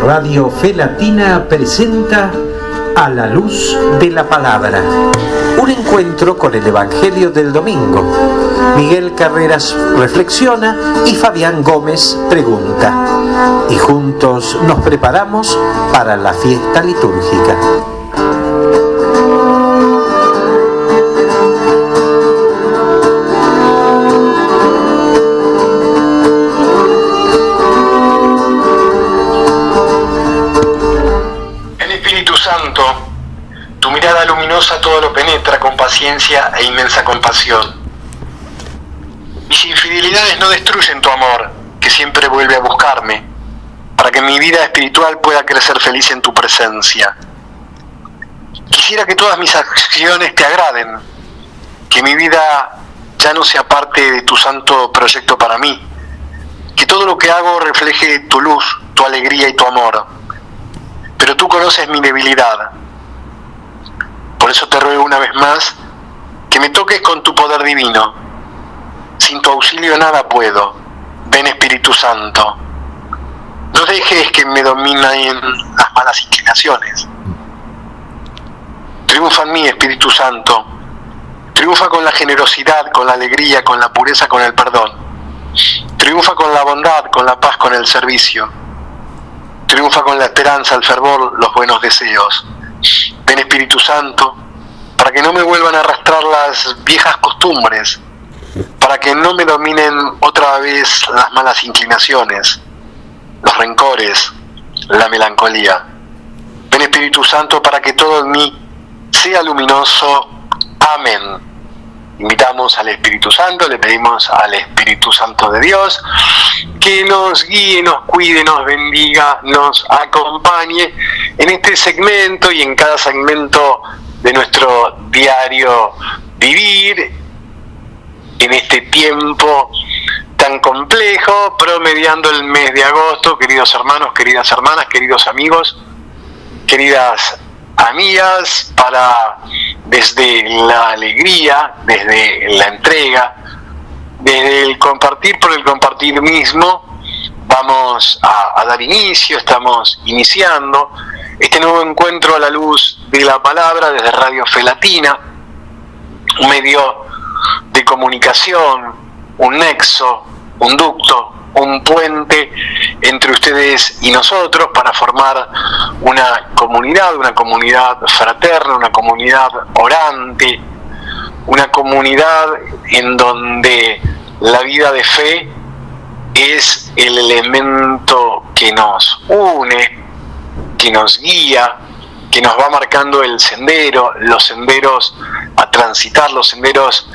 Radio Fe Latina presenta A la Luz de la Palabra, un encuentro con el Evangelio del domingo. Miguel Carreras reflexiona y Fabián Gómez pregunta, y juntos nos preparamos para la fiesta litúrgica. Santo, tu mirada luminosa todo lo penetra con paciencia e inmensa compasión. Mis infidelidades no destruyen tu amor, que siempre vuelve a buscarme, para que mi vida espiritual pueda crecer feliz en tu presencia. Quisiera que todas mis acciones te agraden, que mi vida ya no sea parte de tu santo proyecto para mí, que todo lo que hago refleje tu luz, tu alegría y tu amor. Pero tú conoces mi debilidad. Por eso te ruego una vez más que me toques con tu poder divino. Sin tu auxilio nada puedo. Ven, Espíritu Santo. No dejes que me dominen las malas inclinaciones. Triunfa en mí, Espíritu Santo. Triunfa con la generosidad, con la alegría, con la pureza, con el perdón. Triunfa con la bondad, con la paz, con el servicio. Triunfa con la esperanza, el fervor, los buenos deseos. Ven, Espíritu Santo, para que no me vuelvan a arrastrar las viejas costumbres, para que no me dominen otra vez las malas inclinaciones, los rencores, la melancolía. Ven, Espíritu Santo, para que todo en mí sea luminoso. Amén. Invitamos al Espíritu Santo, le pedimos al Espíritu Santo de Dios que nos guíe, nos cuide, nos bendiga, nos acompañe en este segmento y en cada segmento de nuestro diario vivir, en este tiempo tan complejo, promediando el mes de agosto. Queridos hermanos, queridas hermanas, queridos amigos, queridas amigas, para desde la alegría, desde la entrega, desde el compartir por el compartir mismo, vamos a dar inicio, estamos iniciando este nuevo encuentro a la luz de la palabra desde Radio Fe Latina, un medio de comunicación, un nexo, un ducto, un puente entre ustedes y nosotros para formar una comunidad fraterna, una comunidad orante, una comunidad en donde la vida de fe es el elemento que nos une, que nos guía, que nos va marcando el sendero, los senderos a transitar, los senderos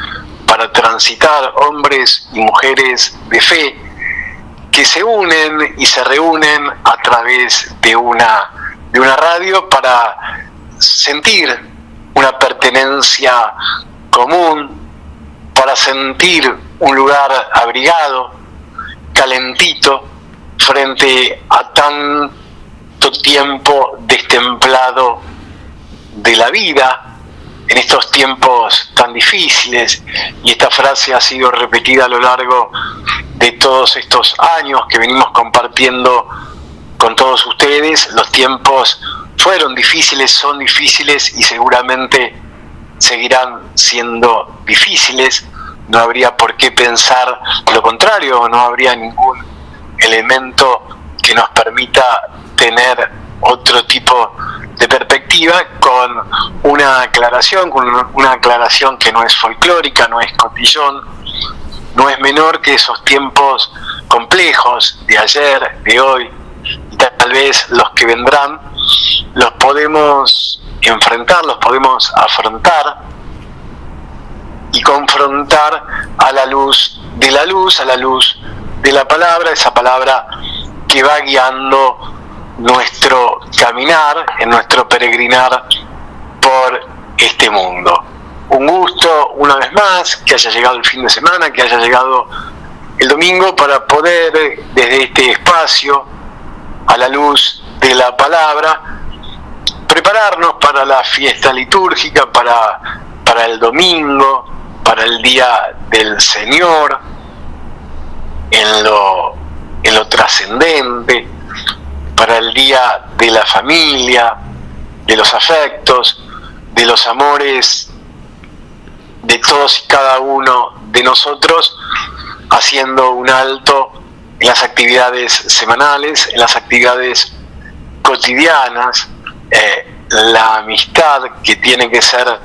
para transitar, hombres y mujeres de fe que se unen y se reúnen a través de una radio para sentir una pertenencia común, para sentir un lugar abrigado, calentito, frente a tanto tiempo destemplado de la vida, en estos tiempos tan difíciles. Y esta frase ha sido repetida a lo largo de todos estos años que venimos compartiendo con todos ustedes. Los tiempos fueron difíciles, son difíciles y seguramente seguirán siendo difíciles. No habría por qué pensar lo contrario, no habría ningún elemento que nos permita tener otro tipo de perspectiva, con una aclaración que no es folclórica, no es cotillón, no es menor que esos tiempos complejos de ayer, de hoy y tal vez los que vendrán, los podemos enfrentar, los podemos afrontar y confrontar a la luz, a la luz de la palabra, esa palabra que va guiando nuestro caminar, en nuestro peregrinar por este mundo. Un gusto una vez más que haya llegado el fin de semana, que haya llegado el domingo, para poder desde este espacio a la luz de la palabra prepararnos para la fiesta litúrgica, para el domingo, para el día del Señor, en lo trascendente, para el día de la familia, de los afectos, de los amores de todos y cada uno de nosotros, haciendo un alto en las actividades semanales, en las actividades cotidianas, la amistad que tiene que ser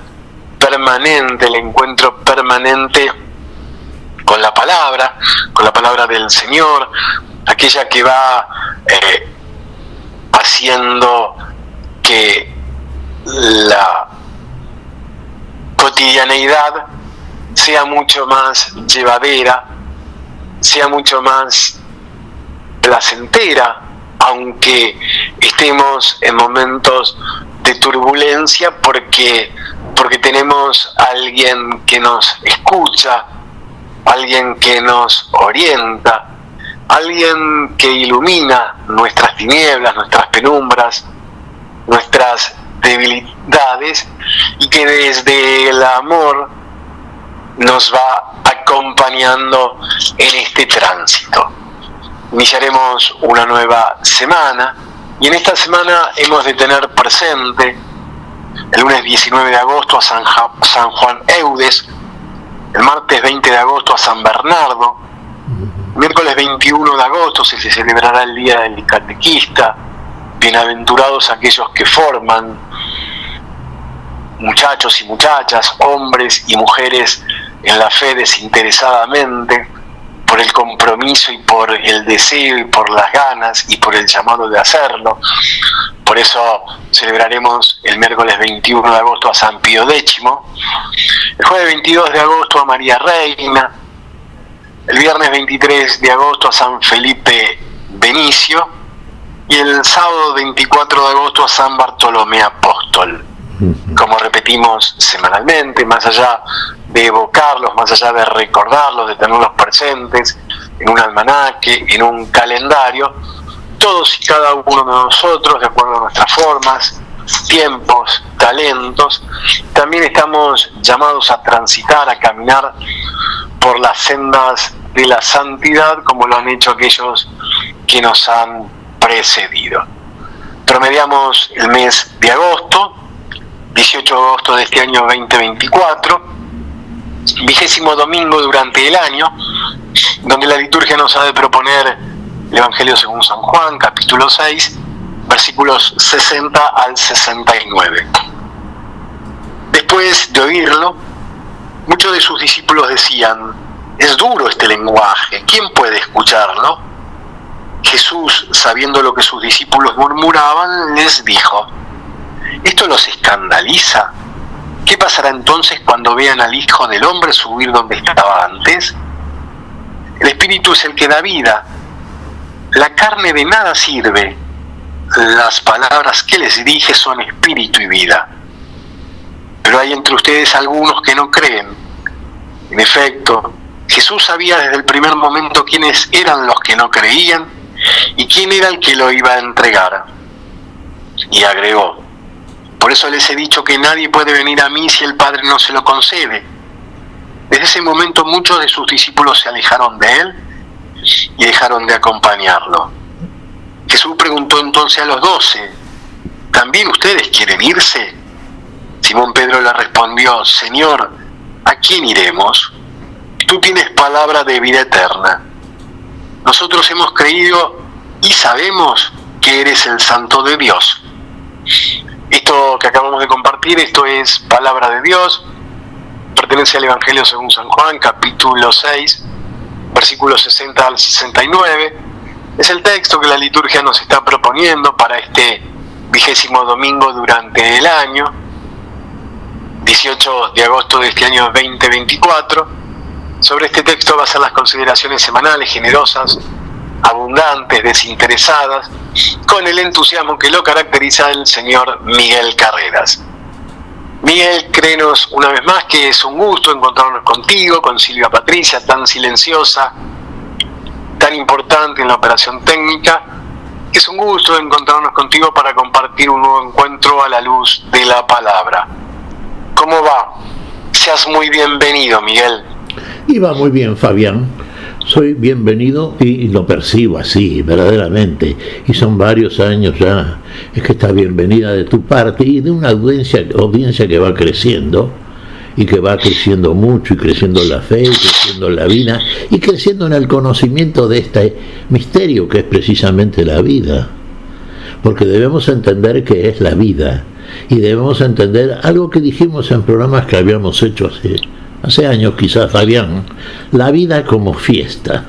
permanente, el encuentro permanente con la palabra del Señor, aquella que va haciendo que la cotidianeidad sea mucho más llevadera, sea mucho más placentera, aunque estemos en momentos de turbulencia, porque tenemos a alguien que nos escucha, alguien que nos orienta, alguien que ilumina nuestras tinieblas, nuestras penumbras, nuestras debilidades, y que desde el amor nos va acompañando en este tránsito. Iniciaremos una nueva semana, y en esta semana hemos de tener presente el lunes 19 de agosto a San Juan Eudes, el martes 20 de agosto a San Bernardo, miércoles 21 de agosto se celebrará el Día del Catequista. Bienaventurados aquellos que forman muchachos y muchachas, hombres y mujeres en la fe desinteresadamente, por el compromiso y por el deseo y por las ganas y por el llamado de hacerlo. Por eso celebraremos el miércoles 21 de agosto a San Pío X, el jueves 22 de agosto a María Reina, el viernes 23 de agosto a San Felipe Benicio y el sábado 24 de agosto a San Bartolomé Apóstol. Como repetimos semanalmente, más allá de evocarlos, más allá de recordarlos, de tenerlos presentes en un almanaque, en un calendario, todos y cada uno de nosotros, de acuerdo a nuestras formas, tiempos, talentos, también estamos llamados a transitar, a caminar por las sendas de la santidad, como lo han hecho aquellos que nos han precedido. Promediamos el mes de agosto, 18 de agosto de este año 2024, 20º domingo durante el año, donde la liturgia nos ha de proponer el Evangelio según San Juan, capítulo 6, versículos 60 al 69. Después de oírlo, muchos de sus discípulos decían: es duro este lenguaje, ¿quién puede escucharlo? Jesús, sabiendo lo que sus discípulos murmuraban, les dijo: ¿esto los escandaliza? ¿Qué pasará entonces cuando vean al Hijo del Hombre subir donde estaba antes? El Espíritu es el que da vida. La carne de nada sirve. Las palabras que les dije son espíritu y vida. Pero hay entre ustedes algunos que no creen. En efecto, Jesús sabía desde el primer momento quiénes eran los que no creían y quién era el que lo iba a entregar. Y agregó: por eso les he dicho que nadie puede venir a mí si el Padre no se lo concede. Desde ese momento muchos de sus discípulos se alejaron de él y dejaron de acompañarlo. Jesús preguntó entonces a los 12: ¿también ustedes quieren irse? Simón Pedro le respondió: Señor, ¿a quién iremos? Tú tienes palabra de vida eterna. Nosotros hemos creído y sabemos que eres el Santo de Dios. Esto que acabamos de compartir, esto es palabra de Dios, pertenece al Evangelio según San Juan, capítulo 6, versículos 60 al 69. Es el texto que la liturgia nos está proponiendo para este 20º domingo durante el año, 18 de agosto de este año 2024. Sobre este texto va a ser las consideraciones semanales, generosas, abundantes, desinteresadas, con el entusiasmo que lo caracteriza el señor Miguel Carreras. Miguel, créenos una vez más que es un gusto encontrarnos contigo, con Silvia Patricia, tan silenciosa, tan importante en la operación técnica. Es un gusto encontrarnos contigo para compartir un nuevo encuentro a la luz de la palabra. ¿Cómo va? Seas muy bienvenido, Miguel. Y va muy bien, Fabián. Soy bienvenido y lo percibo así, verdaderamente. Y son varios años ya. Es que está bienvenida de tu parte y de una audiencia que va creciendo y que va creciendo mucho y creciendo en la fe, y creciendo en la vida y creciendo en el conocimiento de este misterio que es precisamente la vida. Porque debemos entender qué es la vida y debemos entender algo que dijimos en programas que habíamos hecho hace años quizás, Fabián, la vida como fiesta.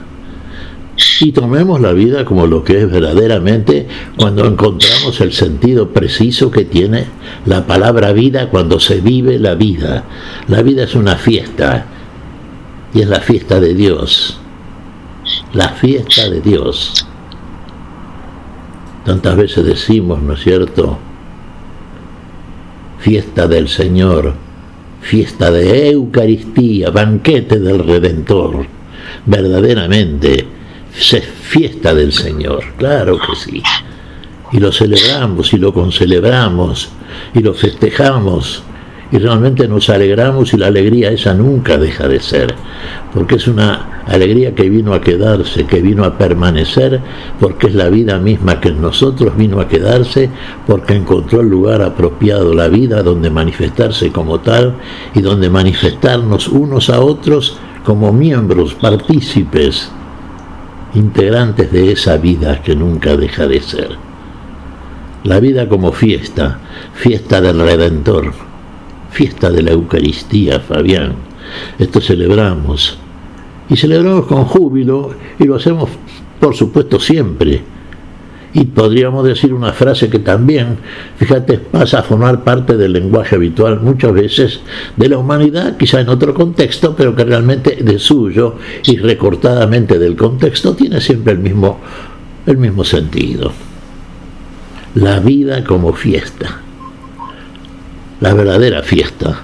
Y tomemos la vida como lo que es verdaderamente cuando encontramos el sentido preciso que tiene la palabra vida cuando se vive la vida. La vida es una fiesta y es la fiesta de Dios. La fiesta de Dios. Tantas veces decimos, ¿no es cierto? Fiesta del Señor, fiesta de Eucaristía, banquete del Redentor. Verdaderamente, fiesta del Señor, claro que sí. Y lo celebramos y lo concelebramos y lo festejamos y realmente nos alegramos y la alegría esa nunca deja de ser, porque es una alegría que vino a quedarse, que vino a permanecer, porque es la vida misma que en nosotros vino a quedarse, porque encontró el lugar apropiado, la vida donde manifestarse como tal y donde manifestarnos unos a otros como miembros, partícipes, integrantes de esa vida que nunca deja de ser. La vida como fiesta, fiesta del Redentor, fiesta de la Eucaristía, Fabián. Esto celebramos. Y celebramos con júbilo y lo hacemos, por supuesto, siempre. Y podríamos decir una frase que también, fíjate, pasa a formar parte del lenguaje habitual muchas veces de la humanidad, quizá en otro contexto, pero que realmente de suyo y recortadamente del contexto tiene siempre el mismo sentido. La vida como fiesta. La verdadera fiesta.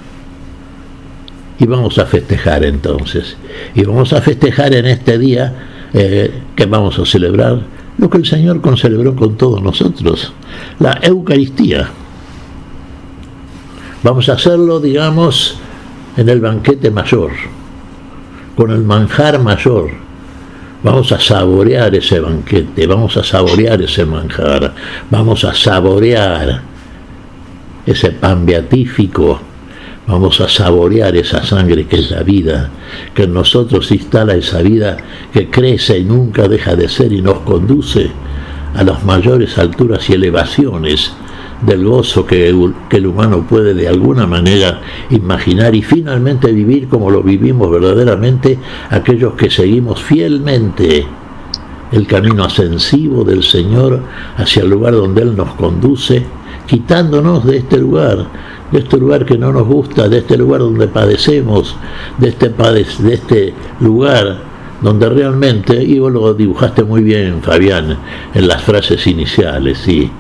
Y vamos a festejar entonces. Y vamos a festejar en este día que vamos a celebrar lo que el Señor concelebró con todos nosotros, la Eucaristía. Vamos a hacerlo, digamos, en el banquete mayor, con el manjar mayor. Vamos a saborear ese banquete, vamos a saborear ese manjar, vamos a saborear ese pan beatífico, vamos a saborear esa sangre que es la vida, que en nosotros instala esa vida que crece y nunca deja de ser y nos conduce a las mayores alturas y elevaciones del gozo que el humano puede de alguna manera imaginar y finalmente vivir como lo vivimos verdaderamente aquellos que seguimos fielmente el camino ascensivo del Señor hacia el lugar donde Él nos conduce, quitándonos de este lugar que no nos gusta, de este lugar donde padecemos, de este lugar donde realmente, y vos lo dibujaste muy bien, Fabián, en las frases iniciales, sí,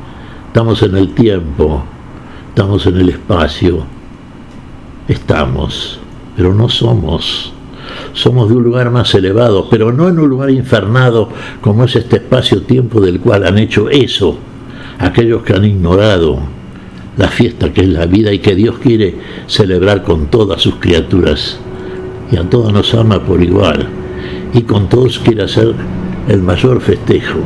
estamos en el tiempo, estamos en el espacio, pero no somos de un lugar más elevado, pero no en un lugar infernado como es este espacio-tiempo del cual han hecho eso aquellos que han ignorado la fiesta que es la vida y que Dios quiere celebrar con todas sus criaturas, y a todos nos ama por igual, y con todos quiere hacer el mayor festejo,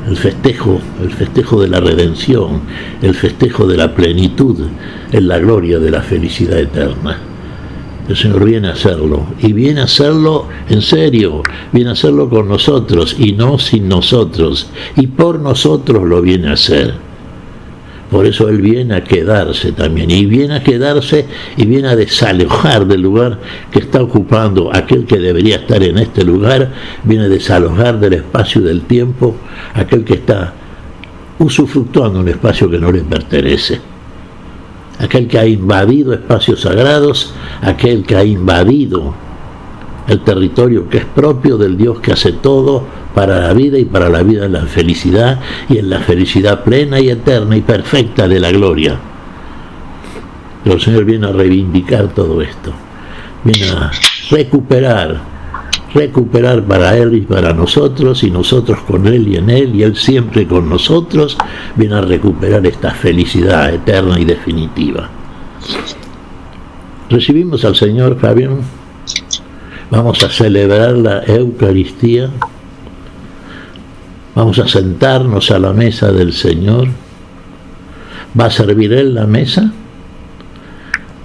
el festejo de la redención, el festejo de la plenitud en la gloria de la felicidad eterna. El Señor viene a hacerlo, y viene a hacerlo en serio, viene a hacerlo con nosotros y no sin nosotros, y por nosotros lo viene a hacer. Por eso Él viene a quedarse también, y viene a quedarse y viene a desalojar del lugar que está ocupando aquel que debería estar en este lugar, viene a desalojar del espacio y del tiempo aquel que está usufructuando un espacio que no le pertenece. Aquel que ha invadido espacios sagrados, aquel que ha invadido el territorio que es propio del Dios que hace todo para la vida y para la vida en la felicidad y en la felicidad plena y eterna y perfecta de la gloria. Pero el Señor viene a reivindicar todo esto, viene a recuperar para Él y para nosotros, y nosotros con Él y en Él, y Él siempre con nosotros, viene a recuperar esta felicidad eterna y definitiva. Recibimos al Señor, Fabián, Vamos a celebrar la Eucaristía, vamos a sentarnos a la mesa del Señor. ¿Va a servir Él la mesa?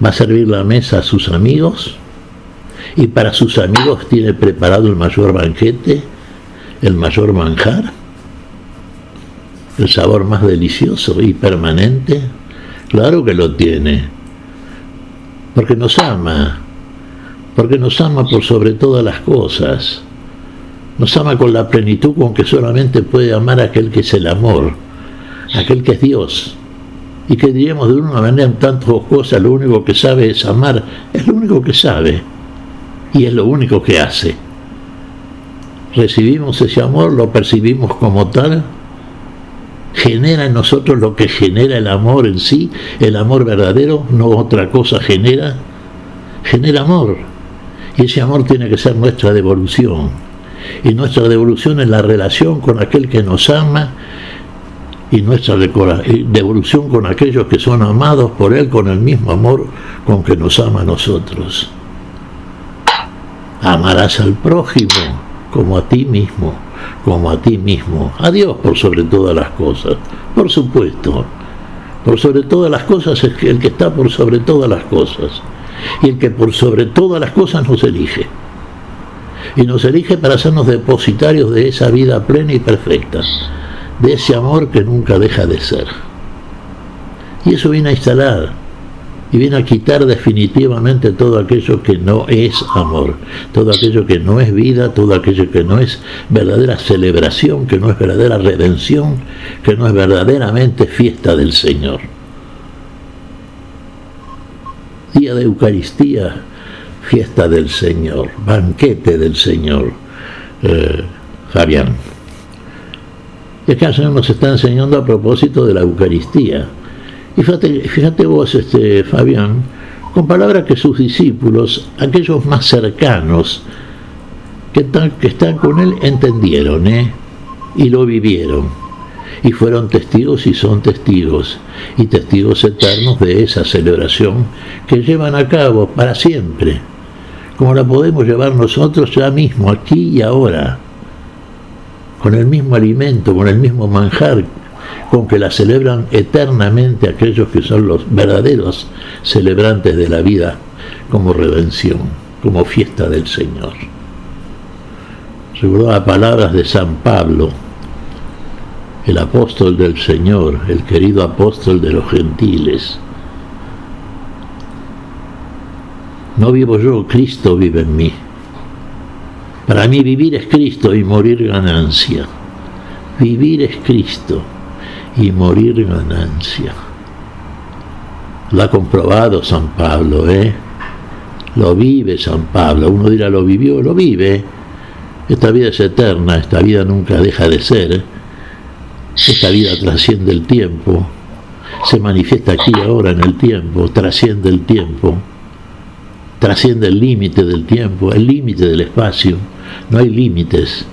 ¿Va a servir la mesa a sus amigos? Y para sus amigos tiene preparado el mayor banquete, el mayor manjar, el sabor más delicioso y permanente. Claro que lo tiene, porque nos ama por sobre todas las cosas. Nos ama con la plenitud con que solamente puede amar aquel que es el amor, aquel que es Dios. Y que diríamos de una manera un tanto jocosa, lo único que sabe es amar, es lo único que sabe y es lo único que hace. Recibimos ese amor, lo percibimos como tal, genera en nosotros lo que genera el amor en sí, el amor verdadero, no otra cosa genera amor. Y ese amor tiene que ser nuestra devolución. Y nuestra devolución es la relación con aquel que nos ama y nuestra devolución con aquellos que son amados por Él con el mismo amor con que nos ama a nosotros. Amarás al prójimo como a ti mismo, como a ti mismo. A Dios por sobre todas las cosas, por supuesto. Por sobre todas las cosas es el que está por sobre todas las cosas. Y el que por sobre todas las cosas nos elige. Y nos elige para hacernos depositarios de esa vida plena y perfecta, de ese amor que nunca deja de ser. Y eso viene a instalar y viene a quitar definitivamente todo aquello que no es amor, todo aquello que no es vida, todo aquello que no es verdadera celebración, que no es verdadera redención, que no es verdaderamente fiesta del Señor. Día de Eucaristía, fiesta del Señor, banquete del Señor, Fabián. Y acá el Señor nos está enseñando a propósito de la Eucaristía. Y fíjate vos, Fabián, con palabras que sus discípulos, aquellos más cercanos, que están con Él, entendieron, y lo vivieron. Y fueron testigos y son testigos, y testigos eternos de esa celebración que llevan a cabo para siempre, como la podemos llevar nosotros ya mismo, aquí y ahora, con el mismo alimento, con el mismo manjar, con que la celebran eternamente aquellos que son los verdaderos celebrantes de la vida como redención, como fiesta del Señor. Recordaba palabras de San Pablo, el apóstol del Señor, el querido apóstol de los gentiles. No vivo yo, Cristo vive en mí. Para mí vivir es Cristo y morir ganancia. Vivir es Cristo y morir ganancia. Lo ha comprobado San Pablo, Lo vive San Pablo. Uno dirá, lo vivió, lo vive. Esta vida es eterna, esta vida nunca deja de ser. Esta vida trasciende el tiempo, se manifiesta aquí ahora en el tiempo, trasciende el tiempo, trasciende el límite del tiempo, el límite del espacio. No hay límites.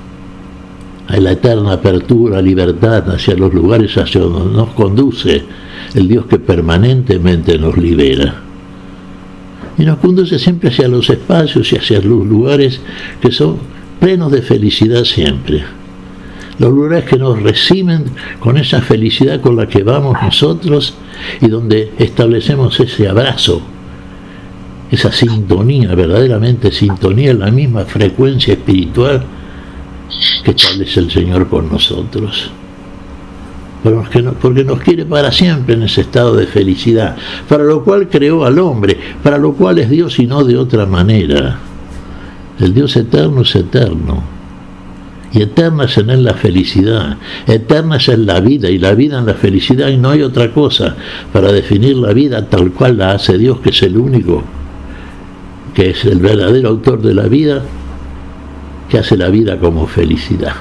Hay la eterna apertura, libertad hacia los lugares hacia donde nos conduce el Dios que permanentemente nos libera. Y nos conduce siempre hacia los espacios y hacia los lugares que son plenos de felicidad siempre. Los lugares que nos reciben con esa felicidad con la que vamos nosotros y donde establecemos ese abrazo, esa sintonía, verdaderamente sintonía en la misma frecuencia espiritual que establece el Señor con nosotros. Porque nos quiere para siempre en ese estado de felicidad, para lo cual creó al hombre, para lo cual es Dios y no de otra manera. El Dios eterno es eterno. Y eterna es en Él la felicidad, eterna es en la vida, y la vida en la felicidad, y no hay otra cosa para definir la vida tal cual la hace Dios, que es el único, que es el verdadero autor de la vida, que hace la vida como felicidad,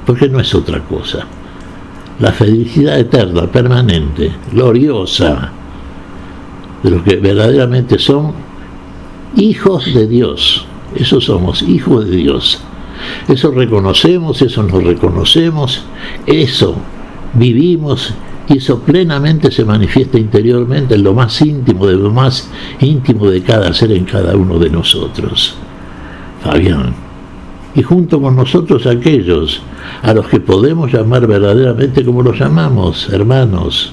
porque no es otra cosa. La felicidad eterna, permanente, gloriosa, de los que verdaderamente son hijos de Dios. Eso somos, hijos de Dios. Eso reconocemos, eso nos reconocemos, eso vivimos y eso plenamente se manifiesta interiormente en lo más íntimo de cada ser en cada uno de nosotros. Fabián, y junto con nosotros aquellos a los que podemos llamar verdaderamente como los llamamos, hermanos,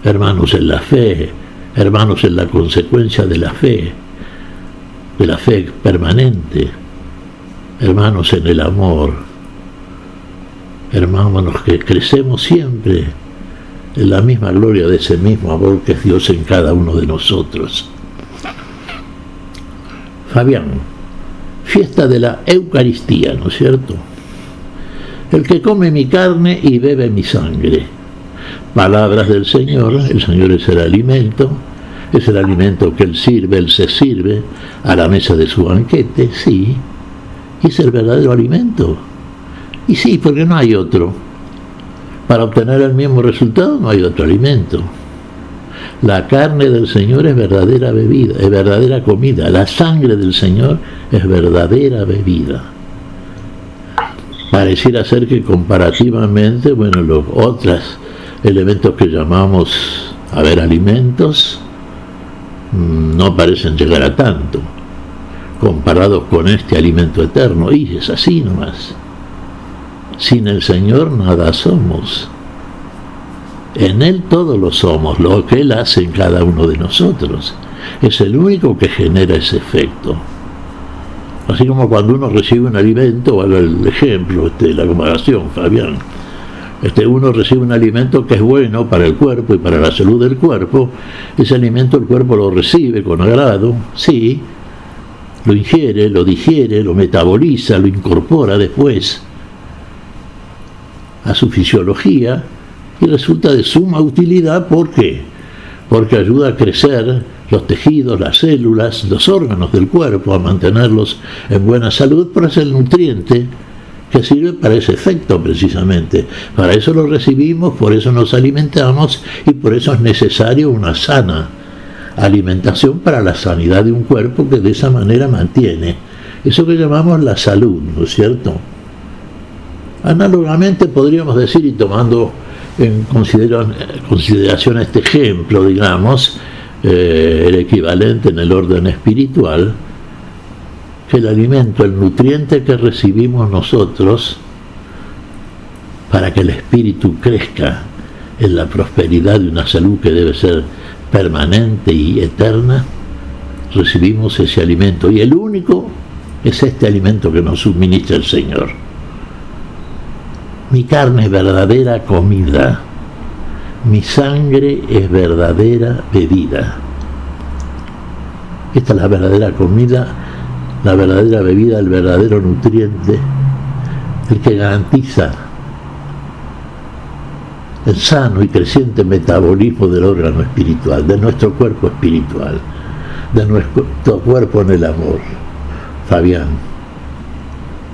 hermanos en la fe, hermanos en la consecuencia de la fe permanente, hermanos en el amor, hermanos que crecemos siempre en la misma gloria de ese mismo amor que es Dios en cada uno de nosotros. Fabián, fiesta de la Eucaristía, ¿no es cierto? El que come mi carne y bebe mi sangre. Palabras del Señor, el Señor es el alimento que Él se sirve a la mesa de su banquete, sí, y es el verdadero alimento. Y sí, porque no hay otro. Para obtener el mismo resultado no hay otro alimento. La carne del Señor es verdadera bebida, es verdadera comida. La sangre del Señor es verdadera bebida. Pareciera ser que comparativamente, los otros elementos que llamamos, alimentos, no parecen llegar a tanto, comparados con este alimento eterno. Y es así nomás. Sin el Señor nada somos. En Él todo lo somos, lo que Él hace en cada uno de nosotros. Es el único que genera ese efecto. Así como cuando uno recibe un alimento, valga el ejemplo, la comparación, Fabián. Uno recibe un alimento que es bueno para el cuerpo y para la salud del cuerpo. Ese alimento el cuerpo lo recibe con agrado, sí, lo ingiere, lo digiere, lo metaboliza, lo incorpora después a su fisiología y resulta de suma utilidad. ¿Por qué? Porque ayuda a crecer los tejidos, las células, los órganos del cuerpo, a mantenerlos en buena salud, pero es el nutriente que sirve para ese efecto precisamente. Para eso lo recibimos, por eso nos alimentamos y por eso es necesario una sana alimentación para la sanidad de un cuerpo que de esa manera mantiene eso que llamamos la salud, ¿no es cierto? Análogamente podríamos decir, y tomando en consideración este ejemplo, digamos, el equivalente en el orden espiritual, que el alimento, el nutriente que recibimos nosotros para que el espíritu crezca en la prosperidad de una salud que debe ser permanente y eterna, recibimos ese alimento, y el único es este alimento que nos suministra el Señor. Mi carne es verdadera comida, mi sangre es verdadera bebida. Esta es la verdadera comida, la verdadera bebida, el verdadero nutriente, el que garantiza el sano y creciente metabolismo del órgano espiritual, de nuestro cuerpo espiritual, de nuestro cuerpo en el amor. Fabián,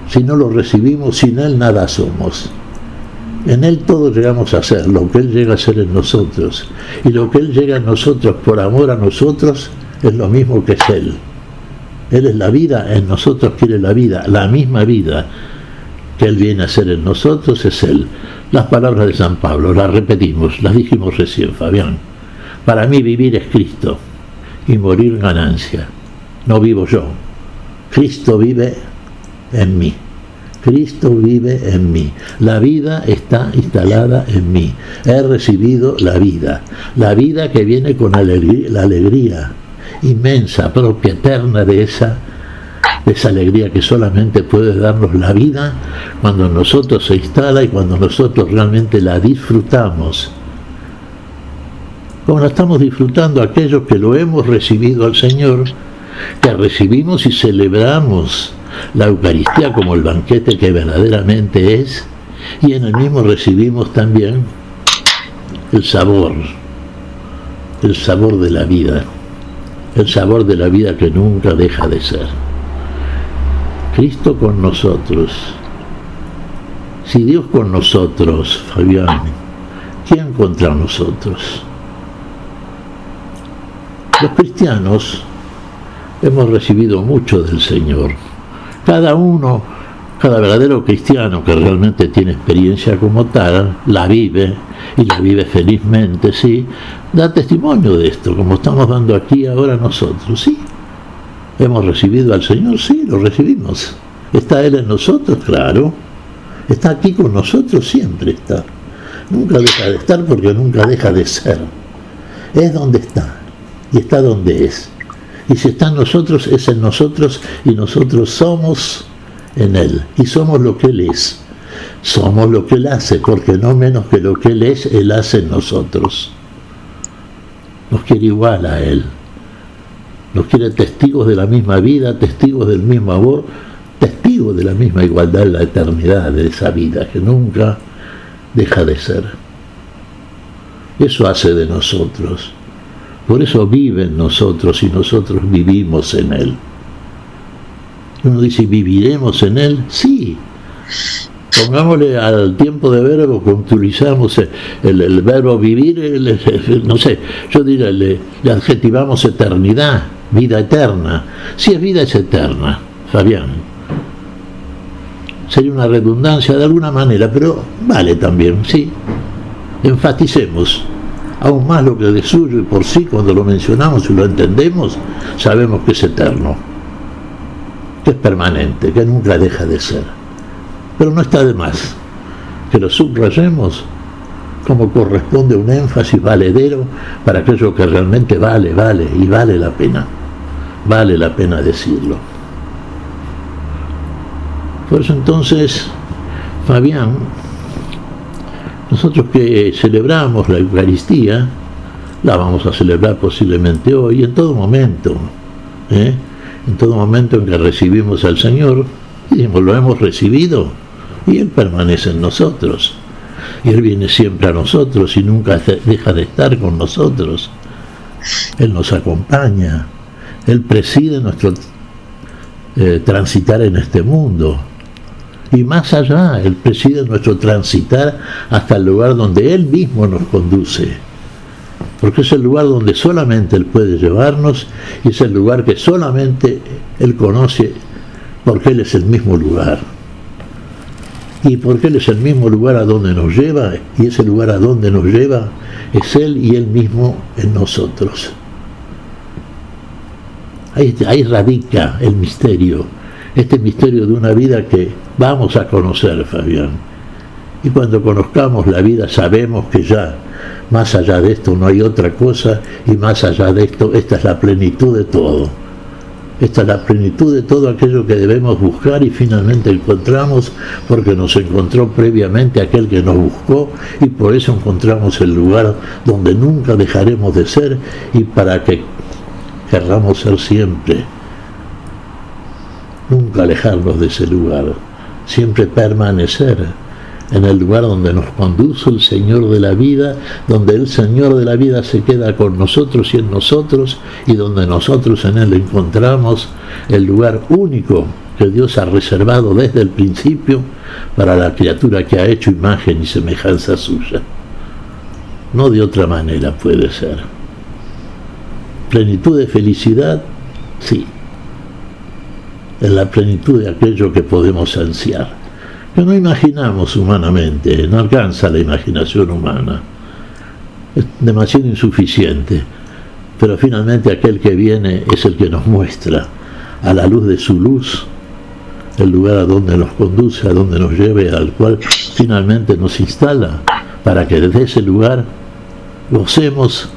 si no lo recibimos, sin Él nada somos. En Él todos llegamos a ser lo que Él llega a ser en nosotros, y lo que Él llega a nosotros por amor a nosotros es lo mismo que es Él. Él es la vida, en nosotros quiere la vida, la misma vida que Él viene a ser en nosotros es Él. Las palabras de San Pablo, las repetimos, las dijimos recién, Fabián. Para mí vivir es Cristo y morir ganancia. No vivo yo, Cristo vive en mí. Cristo vive en mí. La vida está instalada en mí. He recibido la vida que viene con la alegría inmensa, propia, eterna de esa alegría que solamente puede darnos la vida cuando en nosotros se instala y cuando nosotros realmente la disfrutamos. Como la estamos disfrutando aquellos que lo hemos recibido al Señor, que recibimos y celebramos la Eucaristía como el banquete que verdaderamente es, y en el mismo recibimos también el sabor de la vida, el sabor de la vida que nunca deja de ser. Cristo con nosotros. Si Dios con nosotros, Fabián, ¿quién contra nosotros? Los cristianos hemos recibido mucho del Señor. Cada verdadero cristiano que realmente tiene experiencia como tal, la vive, y la vive felizmente, sí, da testimonio de esto, como estamos dando aquí ahora nosotros, sí. ¿Hemos recibido al Señor? Sí, lo recibimos. ¿Está Él en nosotros? Claro. Está aquí con nosotros, siempre está. Nunca deja de estar porque nunca deja de ser. Es donde está y está donde es. Y si está en nosotros, es en nosotros y nosotros somos en Él. Y somos lo que Él es. Somos lo que Él hace, porque no menos que lo que Él es, Él hace en nosotros. Nos quiere igual a Él. Nos quiere testigos de la misma vida, testigos del mismo amor, testigos de la misma igualdad en la eternidad, de esa vida que nunca deja de ser. Eso hace de nosotros. Por eso vive en nosotros y nosotros vivimos en Él. Uno dice, ¿viviremos en Él? Sí. Pongámosle al tiempo de verbo que utilizamos el verbo vivir, no sé, yo diría, le adjetivamos eternidad, vida eterna. Si es vida, es eterna, Fabián. Sería una redundancia de alguna manera, pero vale también, sí. Enfaticemos aún más lo que de suyo y por sí, cuando lo mencionamos y lo entendemos, sabemos que es eterno, que es permanente, que nunca deja de ser. Pero no está de más que lo subrayemos como corresponde un énfasis valedero para aquello que realmente vale y vale la pena decirlo. Por eso entonces, Fabián, nosotros que celebramos la Eucaristía, la vamos a celebrar posiblemente hoy, en todo momento, en todo momento en que recibimos al Señor, y decimos, lo hemos recibido, y Él permanece en nosotros, y Él viene siempre a nosotros y nunca deja de estar con nosotros. Él nos acompaña, Él preside nuestro transitar en este mundo. Y más allá, Él preside nuestro transitar hasta el lugar donde Él mismo nos conduce. Porque es el lugar donde solamente Él puede llevarnos y es el lugar que solamente Él conoce porque Él es el mismo lugar. Y porque Él es el mismo lugar a donde nos lleva y ese lugar a donde nos lleva es Él y Él mismo en nosotros. Ahí radica el misterio. Este misterio de una vida que vamos a conocer, Fabián. Y cuando conozcamos la vida sabemos que ya, más allá de esto no hay otra cosa, y más allá de esto, esta es la plenitud de todo. Esta es la plenitud de todo aquello que debemos buscar y finalmente encontramos, porque nos encontró previamente aquel que nos buscó, y por eso encontramos el lugar donde nunca dejaremos de ser y para que querramos ser siempre. Nunca alejarnos de ese lugar, siempre permanecer en el lugar donde nos conduce el Señor de la vida, donde el Señor de la vida se queda con nosotros y en nosotros, y donde nosotros en Él encontramos el lugar único que Dios ha reservado desde el principio para la criatura que ha hecho imagen y semejanza suya. No de otra manera puede ser. Plenitud de felicidad, sí. En la plenitud de aquello que podemos ansiar, que no imaginamos humanamente, no alcanza la imaginación humana, es demasiado insuficiente, pero finalmente aquel que viene es el que nos muestra, a la luz de su luz, el lugar a donde nos conduce, a donde nos lleve, al cual finalmente nos instala, para que desde ese lugar gocemos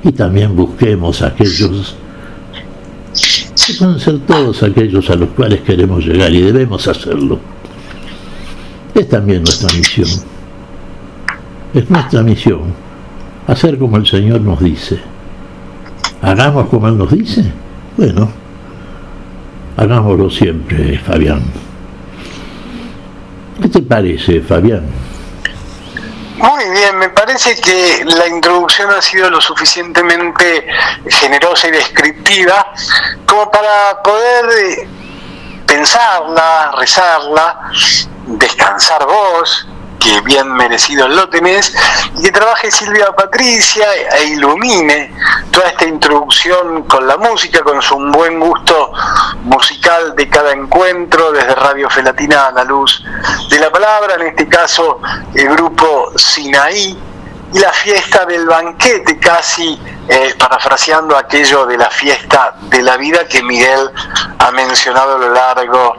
y también busquemos aquellos que pueden ser todos aquellos a los cuales queremos llegar, y debemos hacerlo. Es también nuestra misión. Es nuestra misión hacer como el Señor nos dice. ¿Hagamos como Él nos dice? Bueno, hagámoslo siempre, Fabián. ¿Qué te parece, Fabián? Muy bien, me parece que la introducción ha sido lo suficientemente generosa y descriptiva como para poder pensarla, rezarla, descansar vos, que bien merecido lo tenés, y que trabaje Silvia Patricia e ilumine toda esta introducción con la música, con su buen gusto musical de cada encuentro, desde Radio Felatina a la luz de la palabra, en este caso el grupo Sinaí, y la fiesta del banquete, casi parafraseando aquello de la fiesta de la vida que Miguel ha mencionado a lo largo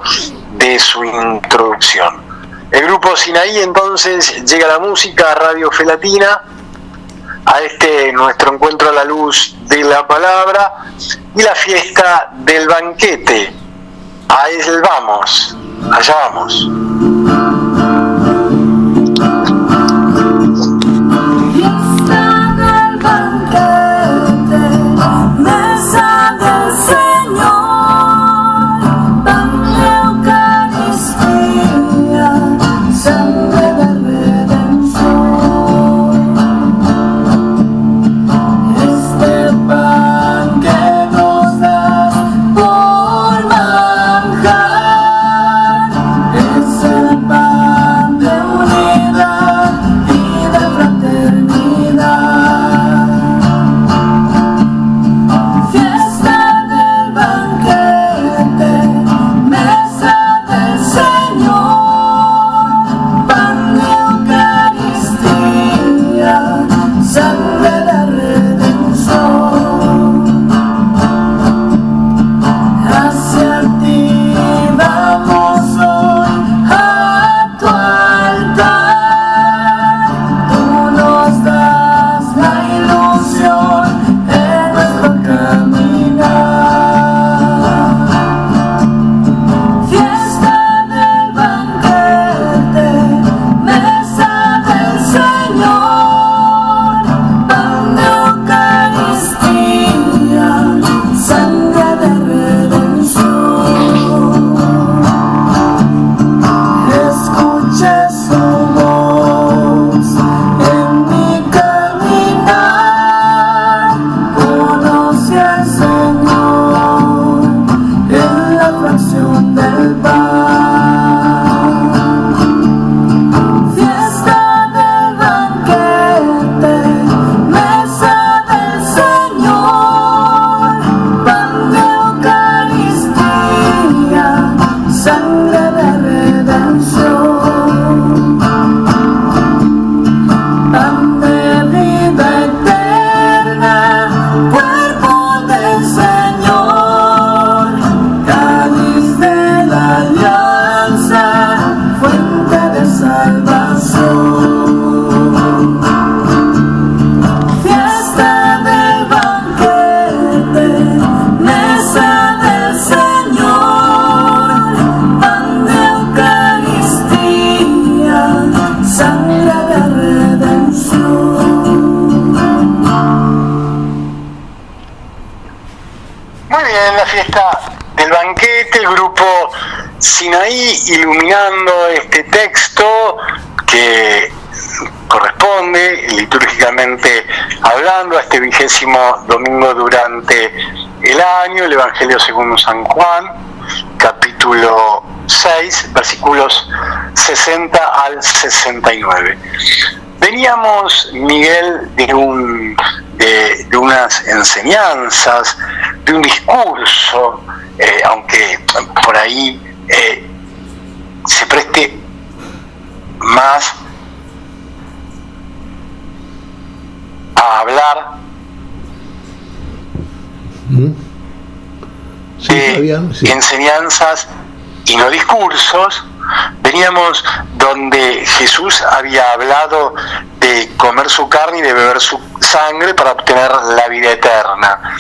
de su introducción. El grupo Sinaí entonces llega a la música, a Radio Fe Latina, a nuestro encuentro a la luz de la palabra y la fiesta del banquete. A él vamos, allá vamos. Sinaí iluminando este texto que corresponde litúrgicamente hablando a este 20º domingo durante el año, el Evangelio según San Juan, capítulo 6, versículos 60 al 69. Veníamos, Miguel, de unas enseñanzas, de un discurso, aunque por ahí se preste más a hablar de enseñanzas y no discursos. Veníamos donde Jesús había hablado de comer su carne y de beber su sangre para obtener la vida eterna.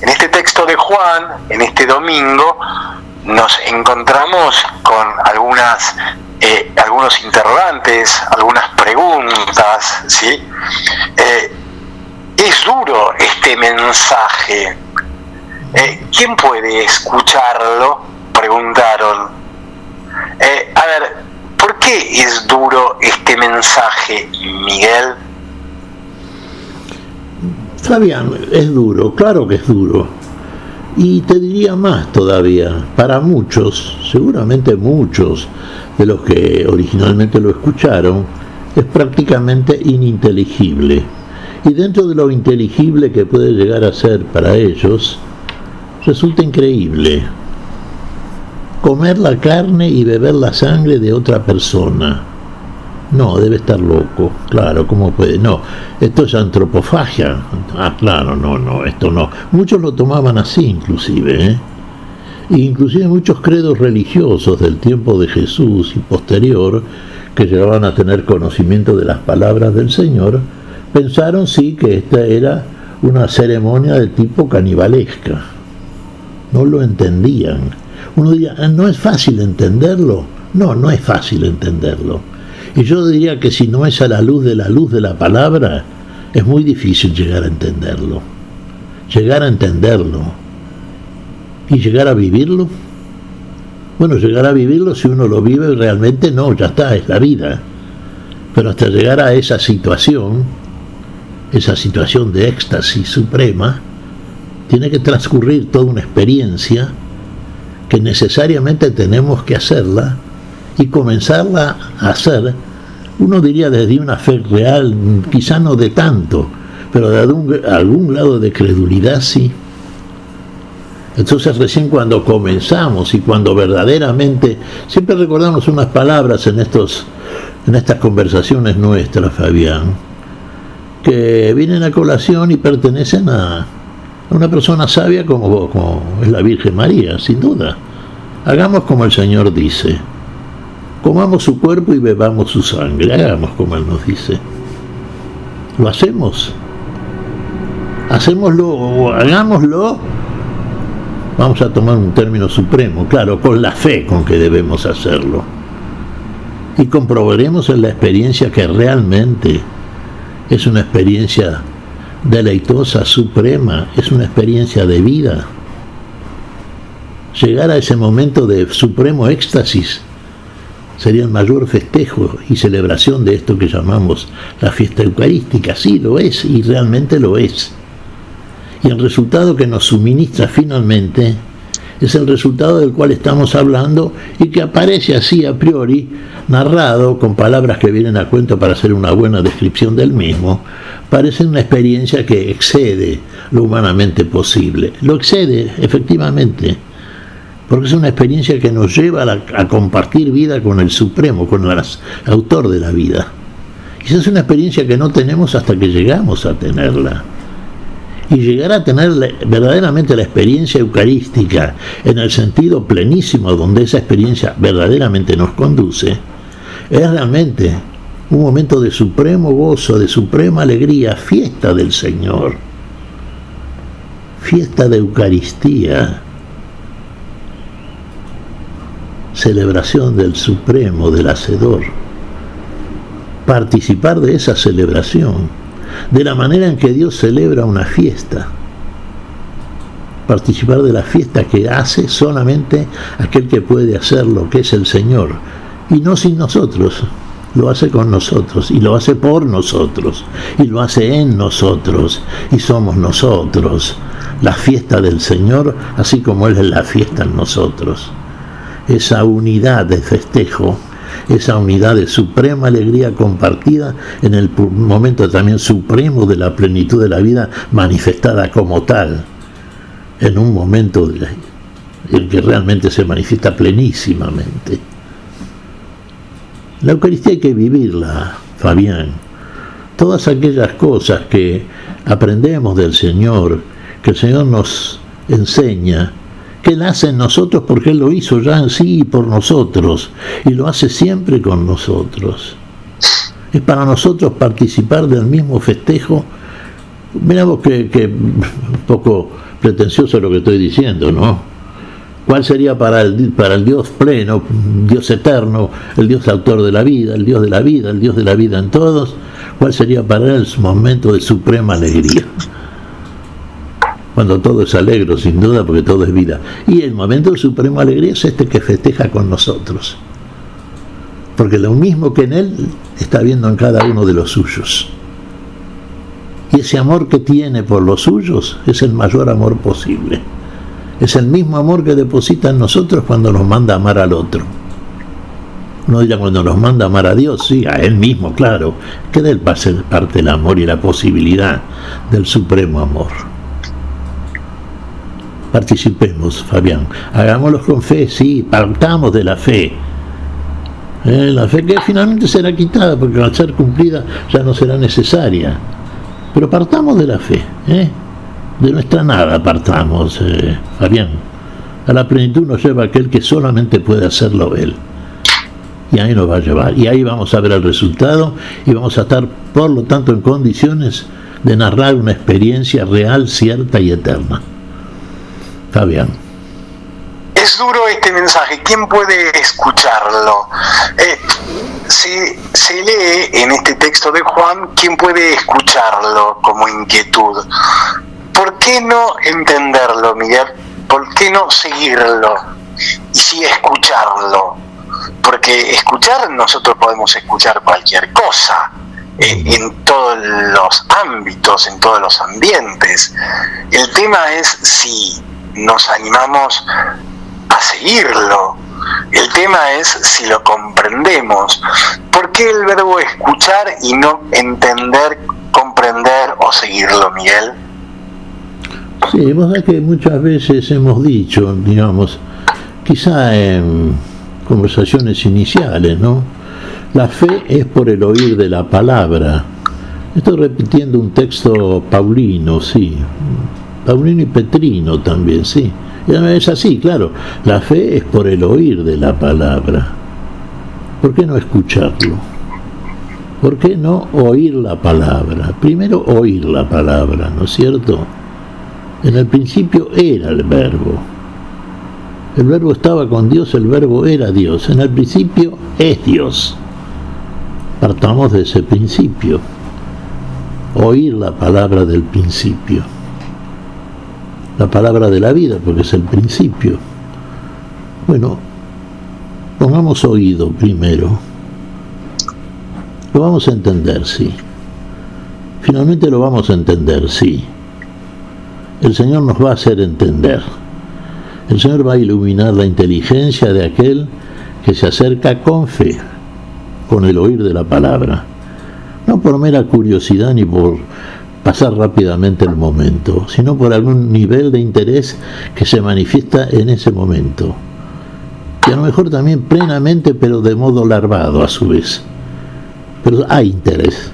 En este texto de Juan, en este domingo, nos encontramos con algunos interrogantes, algunas preguntas, ¿sí? Es duro este mensaje. ¿Quién puede escucharlo? Preguntaron. A ver, ¿por qué es duro este mensaje, Miguel? Fabián, es duro, claro que es duro. Y te diría más todavía, para muchos, seguramente muchos de los que originalmente lo escucharon, es prácticamente ininteligible. Y dentro de lo inteligible que puede llegar a ser para ellos, resulta increíble. Comer la carne y beber la sangre de otra persona. No, debe estar loco, claro, ¿cómo puede? No, esto es antropofagia. Ah, claro, no, esto no. Muchos lo tomaban así, inclusive, ¿eh? Inclusive muchos credos religiosos del tiempo de Jesús y posterior, que llegaban a tener conocimiento de las palabras del Señor, pensaron sí que esta era una ceremonia de tipo canibalesca. No lo entendían. Uno diría, ¿no es fácil entenderlo? No, no es fácil entenderlo. Y yo diría que si no es a la luz de la palabra, es muy difícil llegar a entenderlo. Llegar a entenderlo y llegar a vivirlo. Bueno, llegar a vivirlo, si uno lo vive realmente, no, ya está, es la vida. Pero hasta llegar a esa situación de éxtasis suprema, tiene que transcurrir toda una experiencia que necesariamente tenemos que hacerla y comenzarla a hacer, uno diría desde una fe real, quizá no de tanto, pero de algún lado de credulidad sí. Entonces recién cuando comenzamos y cuando verdaderamente, siempre recordamos unas palabras en estas conversaciones nuestras, Fabián, que vienen a colación y pertenecen a una persona sabia como es la Virgen María, sin duda. Hagamos como el Señor dice. Comamos su cuerpo y bebamos su sangre. Hagamos como Él nos dice. ¿Lo hacemos? Hagámoslo. Vamos a tomar un término supremo, claro, con la fe con que debemos hacerlo. Y comprobaremos en la experiencia que realmente es una experiencia deleitosa, suprema, es una experiencia de vida. Llegar a ese momento de supremo éxtasis sería el mayor festejo y celebración de esto que llamamos la fiesta eucarística. Sí, lo es, y realmente lo es. Y el resultado que nos suministra finalmente es el resultado del cual estamos hablando y que aparece así a priori, narrado con palabras que vienen a cuento para hacer una buena descripción del mismo. Parece una experiencia que excede lo humanamente posible. Lo excede, efectivamente, porque es una experiencia que nos lleva a compartir vida con el Supremo, con el autor de la vida. Y esa es una experiencia que no tenemos hasta que llegamos a tenerla. Y llegar a tener verdaderamente la experiencia eucarística en el sentido plenísimo donde esa experiencia verdaderamente nos conduce, es realmente un momento de supremo gozo, de suprema alegría, fiesta del Señor, fiesta de Eucaristía, celebración del Supremo, del Hacedor. Participar de esa celebración, de la manera en que Dios celebra una fiesta. Participar de la fiesta que hace solamente aquel que puede hacerlo, que es el Señor. Y no sin nosotros, lo hace con nosotros, y lo hace por nosotros, y lo hace en nosotros, y somos nosotros la fiesta del Señor, así como Él es la fiesta en nosotros. Esa unidad de festejo, esa unidad de suprema alegría compartida en el momento también supremo de la plenitud de la vida manifestada como tal, en un momento en que realmente se manifiesta plenísimamente. La Eucaristía hay que vivirla, Fabián. Todas aquellas cosas que aprendemos del Señor, que el Señor nos enseña, que Él hace en nosotros porque Él lo hizo ya en sí y por nosotros, y lo hace siempre con nosotros. Es para nosotros participar del mismo festejo. Miramos que un poco pretencioso lo que estoy diciendo, ¿no? ¿Cuál sería para el Dios pleno, Dios eterno, el Dios autor de la vida, el Dios de la vida, el Dios de la vida en todos? ¿Cuál sería para Él su momento de suprema alegría? Cuando todo es alegre, sin duda, porque todo es vida. Y el momento de suprema alegría es este que festeja con nosotros. Porque lo mismo que en Él está viendo en cada uno de los suyos. Y ese amor que tiene por los suyos es el mayor amor posible. Es el mismo amor que deposita en nosotros cuando nos manda a amar al otro. Uno dirá, cuando nos manda a amar a Dios, sí, a Él mismo, claro, que de Él parte el amor y la posibilidad del supremo amor. Participemos, Fabián, hagámoslo con fe, sí, partamos de la fe, La fe que finalmente será quitada, porque al ser cumplida ya no será necesaria. Pero partamos de la fe, de nuestra nada partamos, Fabián. A la plenitud nos lleva aquel que solamente puede hacerlo Él. Y ahí nos va a llevar, y ahí vamos a ver el resultado, y vamos a estar, por lo tanto, en condiciones de narrar una experiencia real, cierta y eterna. Fabián. Es duro este mensaje, ¿quién puede escucharlo? Se lee en este texto de Juan, ¿quién puede escucharlo como inquietud? ¿Por qué no entenderlo, Miguel? ¿Por qué no seguirlo? Y sí escucharlo. Porque escuchar, nosotros podemos escuchar cualquier cosa, en todos los ámbitos, en todos los ambientes. El tema es si nos animamos a seguirlo. El tema es si lo comprendemos. ¿Por qué el verbo escuchar y no entender, comprender o seguirlo, Miguel? Sí, vos sabés que muchas veces hemos dicho, digamos, quizá en conversaciones iniciales, ¿no? La fe es por el oír de la palabra. Estoy repitiendo un texto paulino, sí. Paulino y Petrino también, sí. Es así, claro. La fe es por el oír de la palabra. ¿Por qué no escucharlo? ¿Por qué no oír la palabra? Primero oír la palabra, ¿no es cierto? En el principio era el verbo. El verbo estaba con Dios, el verbo era Dios. En el principio es Dios. Partamos de ese principio. Oír la palabra del principio. La palabra de la vida, porque es el principio. Bueno, pongamos oído primero. Lo vamos a entender, sí. Finalmente lo vamos a entender, sí. El Señor nos va a hacer entender. El Señor va a iluminar la inteligencia de aquel que se acerca con fe, con el oír de la palabra. No por mera curiosidad ni por pasar rápidamente el momento, sino por algún nivel de interés que se manifiesta en ese momento. Y a lo mejor también plenamente, pero de modo larvado a su vez. Pero hay interés.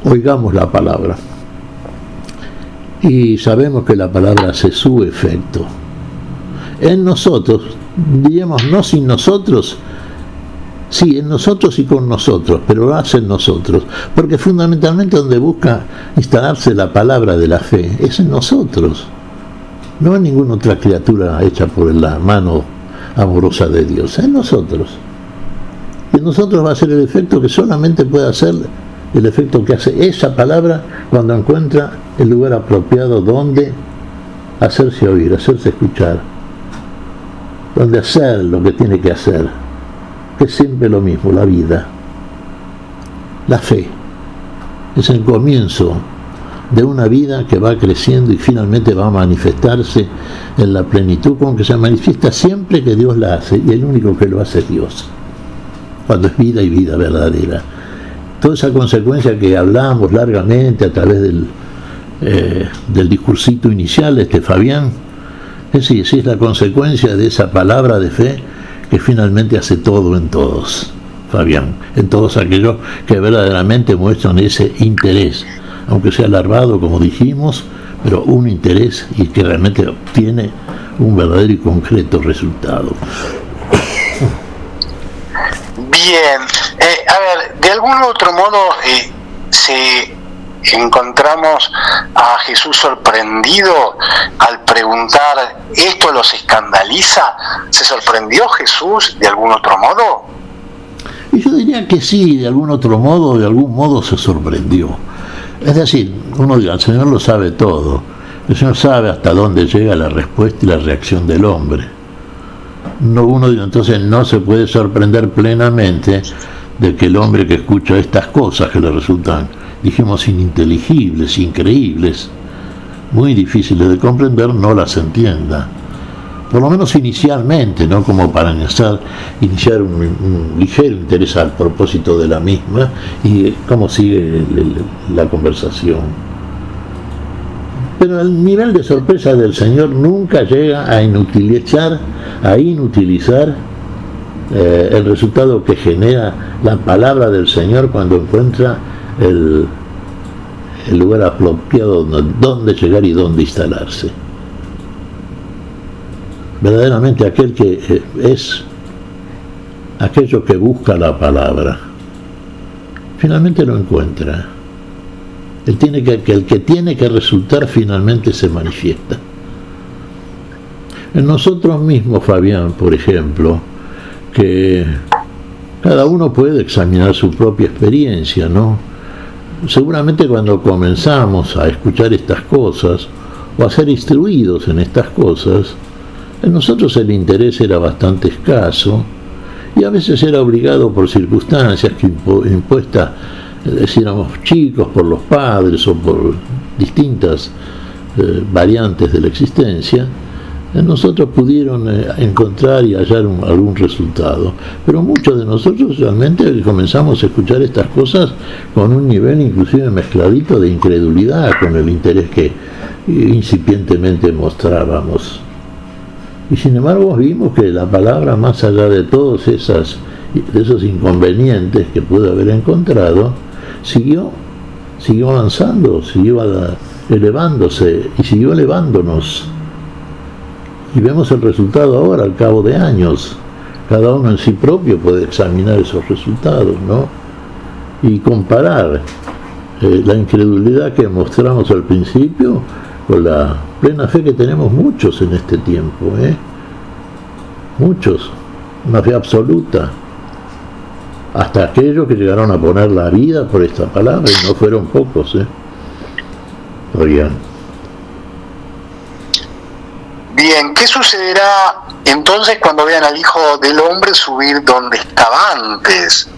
Oigamos la palabra. Y sabemos que la palabra hace su efecto. En nosotros, diríamos no sin nosotros, sí, en nosotros y con nosotros, pero lo hace en nosotros. Porque fundamentalmente donde busca instalarse la palabra de la fe es en nosotros. No en ninguna otra criatura hecha por la mano amorosa de Dios, en nosotros. Y en nosotros va a ser el efecto que solamente puede hacer el efecto que hace esa palabra cuando encuentra el lugar apropiado donde hacerse oír, hacerse escuchar, donde hacer lo que tiene que hacer, que es siempre lo mismo, la vida. La fe es el comienzo de una vida que va creciendo y finalmente va a manifestarse en la plenitud, con que se manifiesta siempre que Dios la hace, y el único que lo hace es Dios, cuando es vida y vida verdadera. Toda esa consecuencia que hablamos largamente a través del discursito inicial, Fabián, es la consecuencia de esa palabra de fe que finalmente hace todo en todos, Fabián, en todos aquellos que verdaderamente muestran ese interés, aunque sea larvado, como dijimos, pero un interés y que realmente obtiene un verdadero y concreto resultado. Bien, a ver, de algún otro modo encontramos a Jesús sorprendido al preguntar, ¿esto los escandaliza? ¿Se sorprendió Jesús de algún otro modo? Y yo diría que sí, de algún modo se sorprendió. Es decir, uno dice, el Señor lo sabe todo. El Señor sabe hasta dónde llega la respuesta y la reacción del hombre. Uno dice, entonces no se puede sorprender plenamente de que el hombre que escucha estas cosas que le resultan, dijimos, ininteligibles, increíbles, muy difíciles de comprender, no las entienda. Por lo menos inicialmente, ¿no? Como para iniciar un ligero interés al propósito de la misma y cómo sigue la conversación. Pero el nivel de sorpresa del Señor nunca llega a inutilizar el resultado que genera la palabra del Señor cuando encuentra el lugar apropiado donde llegar y dónde instalarse. Verdaderamente aquel que es aquello que busca la palabra, finalmente lo encuentra. El que tiene que resultar finalmente se manifiesta. En nosotros mismos, Fabián, por ejemplo, que cada uno puede examinar su propia experiencia, ¿no? Seguramente cuando comenzamos a escuchar estas cosas o a ser instruidos en estas cosas, en nosotros el interés era bastante escaso y a veces era obligado por circunstancias que impuestas, si éramos chicos, por los padres o por distintas variantes de la existencia. Nosotros pudieron encontrar y hallar algún resultado, pero muchos de nosotros realmente comenzamos a escuchar estas cosas con un nivel inclusive mezcladito de incredulidad con el interés que incipientemente mostrábamos. Y sin embargo vimos que la palabra, más allá de todos esos inconvenientes que pudo haber encontrado, siguió avanzando, siguió elevándose y siguió elevándonos. Y vemos el resultado ahora, al cabo de años. Cada uno en sí propio puede examinar esos resultados, ¿no? Y comparar la incredulidad que mostramos al principio con la plena fe que tenemos muchos en este tiempo, muchos, una fe absoluta, hasta aquellos que llegaron a poner la vida por esta palabra, y no fueron pocos, Oigan. Bien, ¿qué sucederá entonces cuando vean al Hijo del Hombre subir donde estaba antes?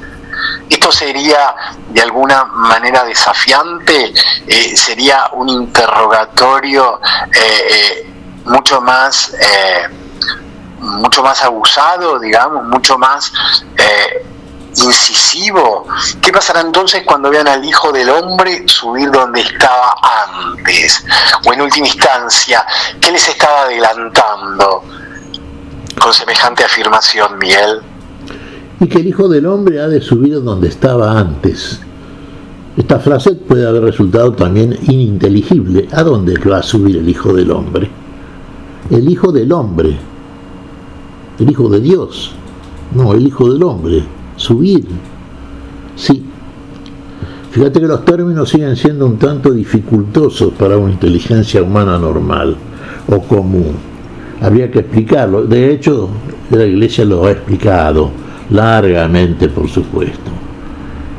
Esto sería de alguna manera desafiante, sería un interrogatorio mucho más abusado, digamos, mucho más incisivo. ¿Qué pasará entonces cuando vean al Hijo del Hombre subir donde estaba antes? O en última instancia, ¿qué les estaba adelantando con semejante afirmación, Miguel? Y que el Hijo del Hombre ha de subir donde estaba antes. Esta frase puede haber resultado también ininteligible. ¿A dónde va a subir el Hijo del Hombre? El Hijo del Hombre, el Hijo de Dios, no, el Hijo del Hombre, subir. Sí. Fíjate que los términos siguen siendo un tanto dificultosos para una inteligencia humana normal o común. Habría que explicarlo. De hecho, la Iglesia lo ha explicado largamente, por supuesto.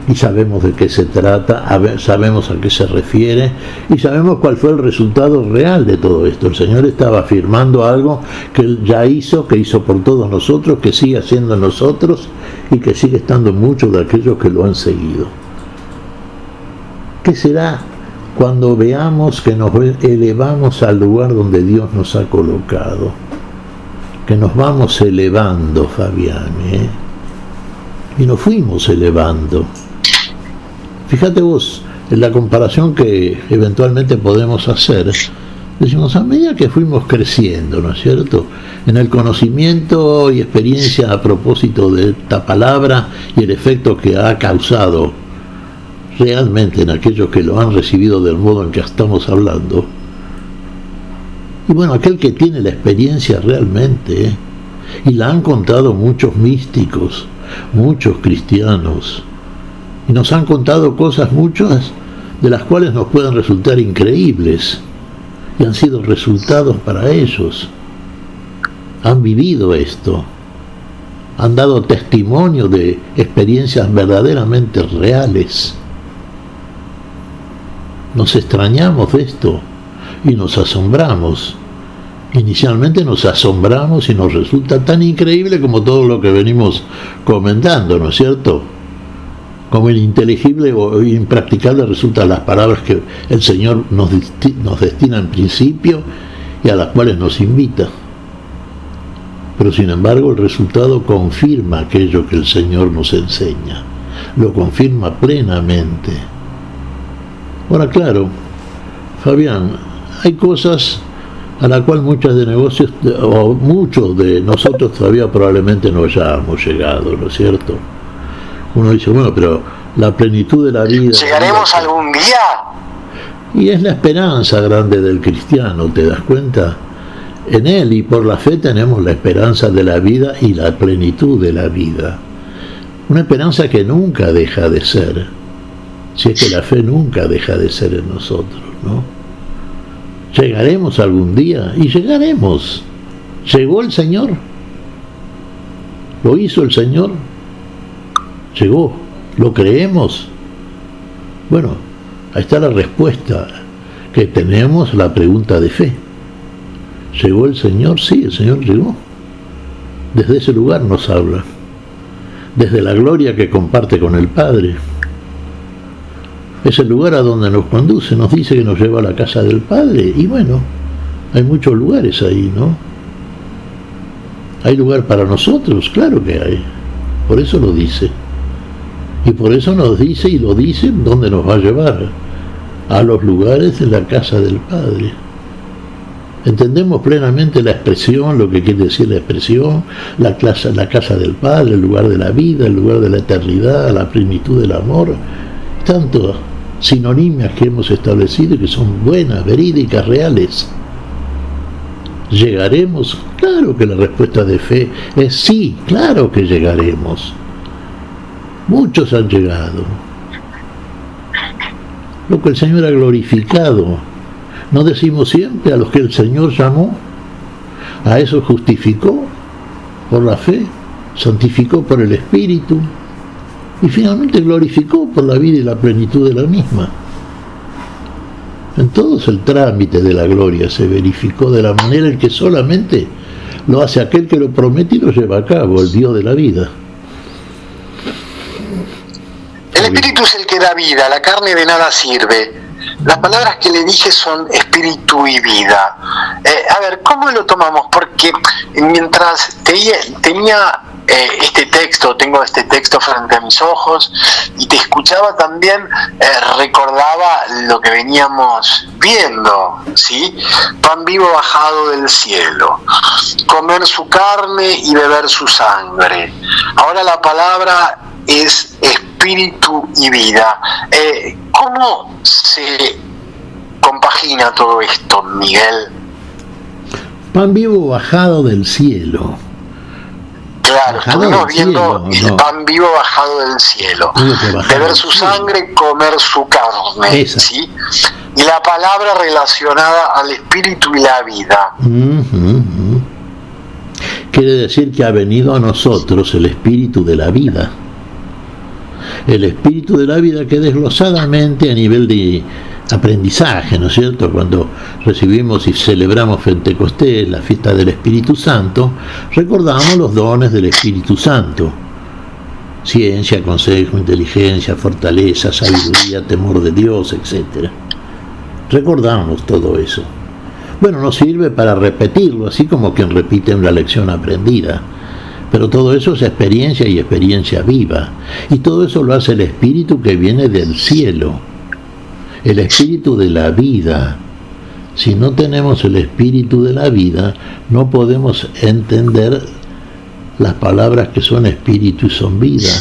Y sabemos de qué se trata, sabemos a qué se refiere y sabemos cuál fue el resultado real de todo esto. El Señor estaba afirmando algo que Él ya hizo, que hizo por todos nosotros, que sigue haciendo en nosotros y que sigue estando en muchos de aquellos que lo han seguido. ¿Qué será cuando veamos que nos elevamos al lugar donde Dios nos ha colocado? Que nos vamos elevando, Fabián, y nos fuimos elevando. Fíjate vos, en la comparación que eventualmente podemos hacer, decimos, a medida que fuimos creciendo, ¿no es cierto?, en el conocimiento y experiencia a propósito de esta palabra y el efecto que ha causado realmente en aquellos que lo han recibido del modo en que estamos hablando. Y bueno, aquel que tiene la experiencia realmente, y la han contado muchos místicos, muchos cristianos, y nos han contado cosas muchas de las cuales nos pueden resultar increíbles, y han sido resultados para ellos. Han vivido esto, han dado testimonio de experiencias verdaderamente reales. Nos extrañamos de esto y nos asombramos. Inicialmente nos asombramos y nos resulta tan increíble como todo lo que venimos comentando, ¿no es cierto? Como ininteligible o impracticable resultan las palabras que el Señor nos destina en principio y a las cuales nos invita. Pero sin embargo el resultado confirma aquello que el Señor nos enseña, lo confirma plenamente. Ahora claro, Fabián, hay cosas a la cual muchos de nosotros todavía probablemente no hayamos llegado, ¿no es cierto? Uno dice, bueno, pero la plenitud de la vida... ¿Llegaremos algún día? Y es la esperanza grande del cristiano, ¿te das cuenta? En él y por la fe tenemos la esperanza de la vida y la plenitud de la vida. Una esperanza que nunca deja de ser, si es que la fe nunca deja de ser en nosotros, ¿no? ¿Llegaremos algún día? Y llegaremos. ¿Llegó el Señor? ¿Lo hizo el Señor? Llegó. ¿Lo creemos? Bueno, ahí está la respuesta que tenemos a la pregunta de fe. ¿Llegó el Señor? Sí, el Señor llegó. Desde ese lugar nos habla. Desde la gloria que comparte con el Padre. Es el lugar a donde nos conduce, nos dice que nos lleva a la casa del Padre. Y bueno, hay muchos lugares ahí, ¿no? ¿Hay lugar para nosotros? Claro que hay. Por eso lo dice. Y por eso nos dice, y lo dice, dónde nos va a llevar. A los lugares de la casa del Padre. Entendemos plenamente la expresión, lo que quiere decir la expresión, la casa del Padre, el lugar de la vida, el lugar de la eternidad, la plenitud del amor. Tanto sinonimias que hemos establecido que son buenas, verídicas, reales. ¿Llegaremos? Claro que la respuesta de fe es sí, claro que llegaremos. Muchos han llegado. Lo que el Señor ha glorificado. ¿No decimos siempre a los que el Señor llamó? A eso justificó por la fe, santificó por el Espíritu y finalmente glorificó por la vida y la plenitud de la misma. En todo el trámite de la gloria se verificó de la manera en que solamente lo hace aquel que lo promete y lo lleva a cabo, el Dios de la vida. El Espíritu es el que da vida, la carne de nada sirve. Las palabras que le dije son espíritu y vida. A ver, ¿cómo lo tomamos? Porque mientras tenía tengo este texto frente a mis ojos y te escuchaba también, recordaba lo que veníamos viendo, ¿sí? Pan vivo bajado del cielo, comer su carne y beber su sangre. Ahora la palabra es espíritu y vida. ¿Cómo se compagina todo esto, Miguel? Pan vivo bajado del cielo. Claro, estuvimos viendo el pan vivo bajado del cielo. Beber su sangre, comer su carne. ¿Sí? Y la palabra relacionada al espíritu y la vida. Quiere decir que ha venido a nosotros el espíritu de la vida. El espíritu de la vida que desglosadamente a nivel de aprendizaje, ¿no es cierto? Cuando recibimos y celebramos Pentecostés, la fiesta del Espíritu Santo, recordamos los dones del Espíritu Santo: ciencia, consejo, inteligencia, fortaleza, sabiduría, temor de Dios, etc. Recordamos todo eso. Bueno, nos sirve para repetirlo, así como quien repite una lección aprendida. Pero todo eso es experiencia y experiencia viva. Y todo eso lo hace el Espíritu que viene del cielo. El Espíritu de la vida. Si no tenemos el Espíritu de la vida, no podemos entender las palabras que son Espíritu y son vida.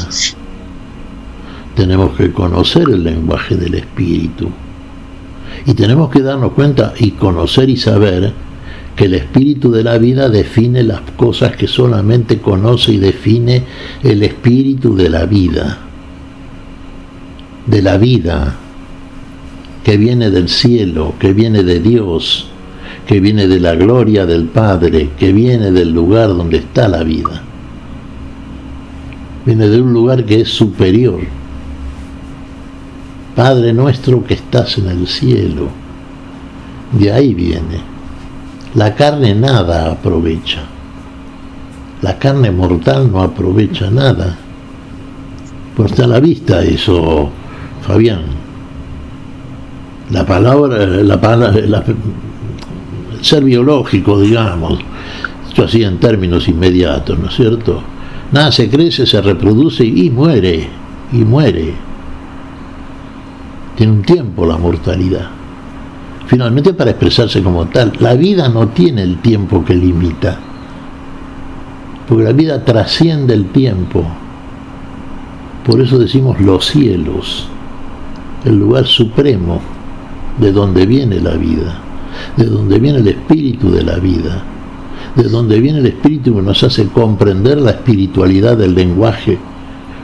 Tenemos que conocer el lenguaje del Espíritu. Y tenemos que darnos cuenta y conocer y saber que el Espíritu de la vida define las cosas que solamente conoce y define el Espíritu de la vida. De la vida que viene del cielo, que viene de Dios, que viene de la gloria del Padre, que viene del lugar donde está la vida. Viene de un lugar que es superior. Padre nuestro que estás en el cielo. De ahí viene. La carne nada aprovecha. La carne mortal no aprovecha nada. Pues está a la vista eso, Fabián. El ser biológico, digamos, esto así en términos inmediatos, ¿no es cierto? Nace, crece, se reproduce y muere, Tiene un tiempo la mortalidad. finalmente para expresarse como tal. La vida no tiene el tiempo que limita, porque la vida trasciende el tiempo. Por eso decimos los cielos, el lugar supremo de donde viene la vida, de donde viene el espíritu de la vida, de donde viene el espíritu que nos hace comprender la espiritualidad del lenguaje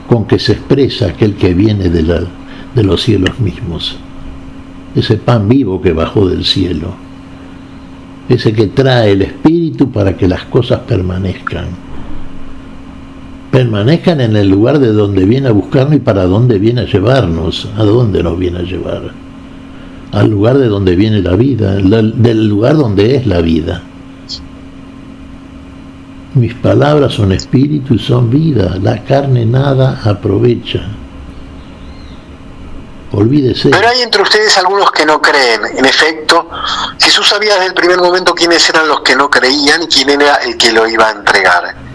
con que se expresa aquel que viene de los cielos mismos. Ese pan vivo que bajó del cielo, ese que trae el espíritu para que las cosas permanezcan en el lugar de donde viene a buscarnos y para dónde viene a llevarnos. ¿A dónde nos viene a llevar? Al lugar de donde viene la vida, del lugar donde es la vida. Mis palabras son espíritu y son vida, la carne nada aprovecha. Olvídese. Pero hay entre ustedes algunos que no creen. En efecto, Jesús sabía desde el primer momento quiénes eran los que no creían y quién era el que lo iba a entregar.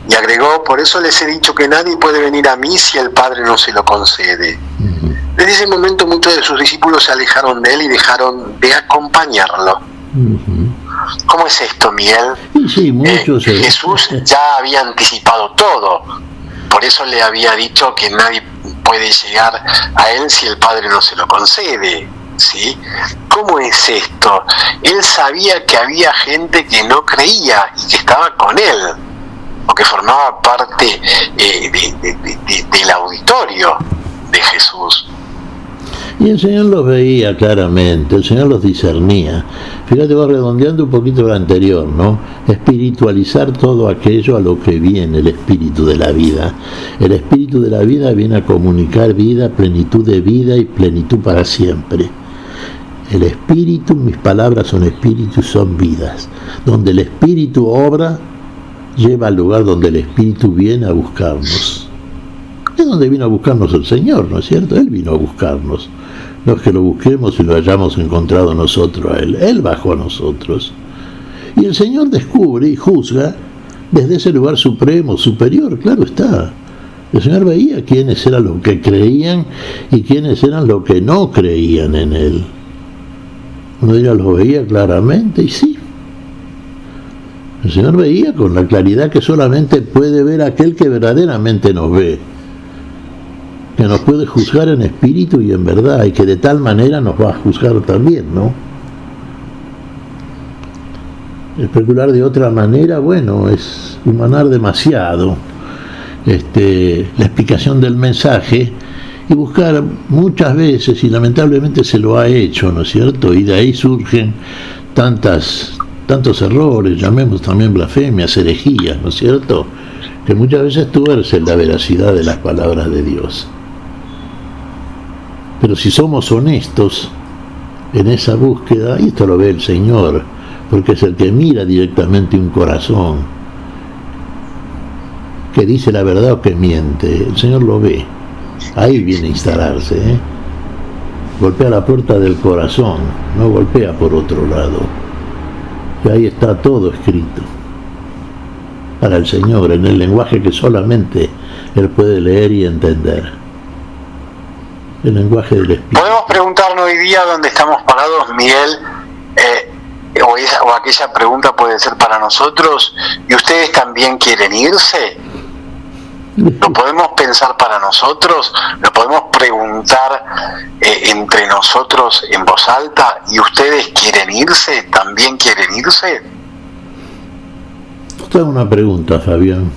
Y agregó, por eso les he dicho que nadie puede venir a mí si el Padre no se lo concede. Desde ese momento muchos de sus discípulos se alejaron de él y dejaron de acompañarlo. ¿Cómo es esto, Miguel? Sí, muchos. Jesús ya había anticipado todo. Por eso le había dicho que nadie puede llegar a él si el Padre no se lo concede. ¿Sí? ¿Cómo es esto? Él sabía que había gente que no creía y que estaba con él, o que formaba parte del auditorio de Jesús. Y el Señor los veía claramente, el Señor los discernía. Fíjate, va redondeando un poquito lo anterior, ¿no? Espiritualizar todo aquello a lo que viene el espíritu de la vida. El espíritu de la vida viene a comunicar vida, plenitud de vida y plenitud para siempre. El espíritu, mis palabras son espíritu y son vidas. Donde el espíritu obra, lleva al lugar donde el espíritu viene a buscarnos. Es donde vino a buscarnos el Señor, ¿no es cierto? Él vino a buscarnos. No es que lo busquemos y lo hayamos encontrado nosotros a Él. Él bajó a nosotros. Y el Señor descubre y juzga desde ese lugar supremo, superior, claro está. El Señor veía quiénes eran los que creían y quiénes eran los que no creían en Él. Uno de ellos lo veía claramente y sí. El Señor veía con la claridad que solamente puede ver aquel que verdaderamente nos ve, que nos puede juzgar en espíritu y en verdad, y que de tal manera nos va a juzgar también, ¿no? Especular de otra manera, bueno, es humanar demasiado la explicación del mensaje y buscar muchas veces, y lamentablemente se lo ha hecho, ¿no es cierto? Y de ahí surgen tantos errores, llamemos también blasfemias, herejías, ¿no es cierto?, que muchas veces tuercen la veracidad de las palabras de Dios. Pero si somos honestos en esa búsqueda, y esto lo ve el Señor, porque es el que mira directamente un corazón, que dice la verdad o que miente, el Señor lo ve, ahí viene a instalarse, golpea la puerta del corazón, no golpea por otro lado. Y ahí está todo escrito para el Señor, en el lenguaje que solamente Él puede leer y entender. El lenguaje del Espíritu. Podemos preguntarnos hoy día dónde estamos parados, Miguel, o aquella pregunta puede ser para nosotros, ¿y ustedes también quieren irse? ¿Lo podemos pensar para nosotros? ¿Lo podemos preguntar entre nosotros en voz alta? ¿Y ustedes quieren irse? ¿También quieren irse? Esta es una pregunta, Fabián.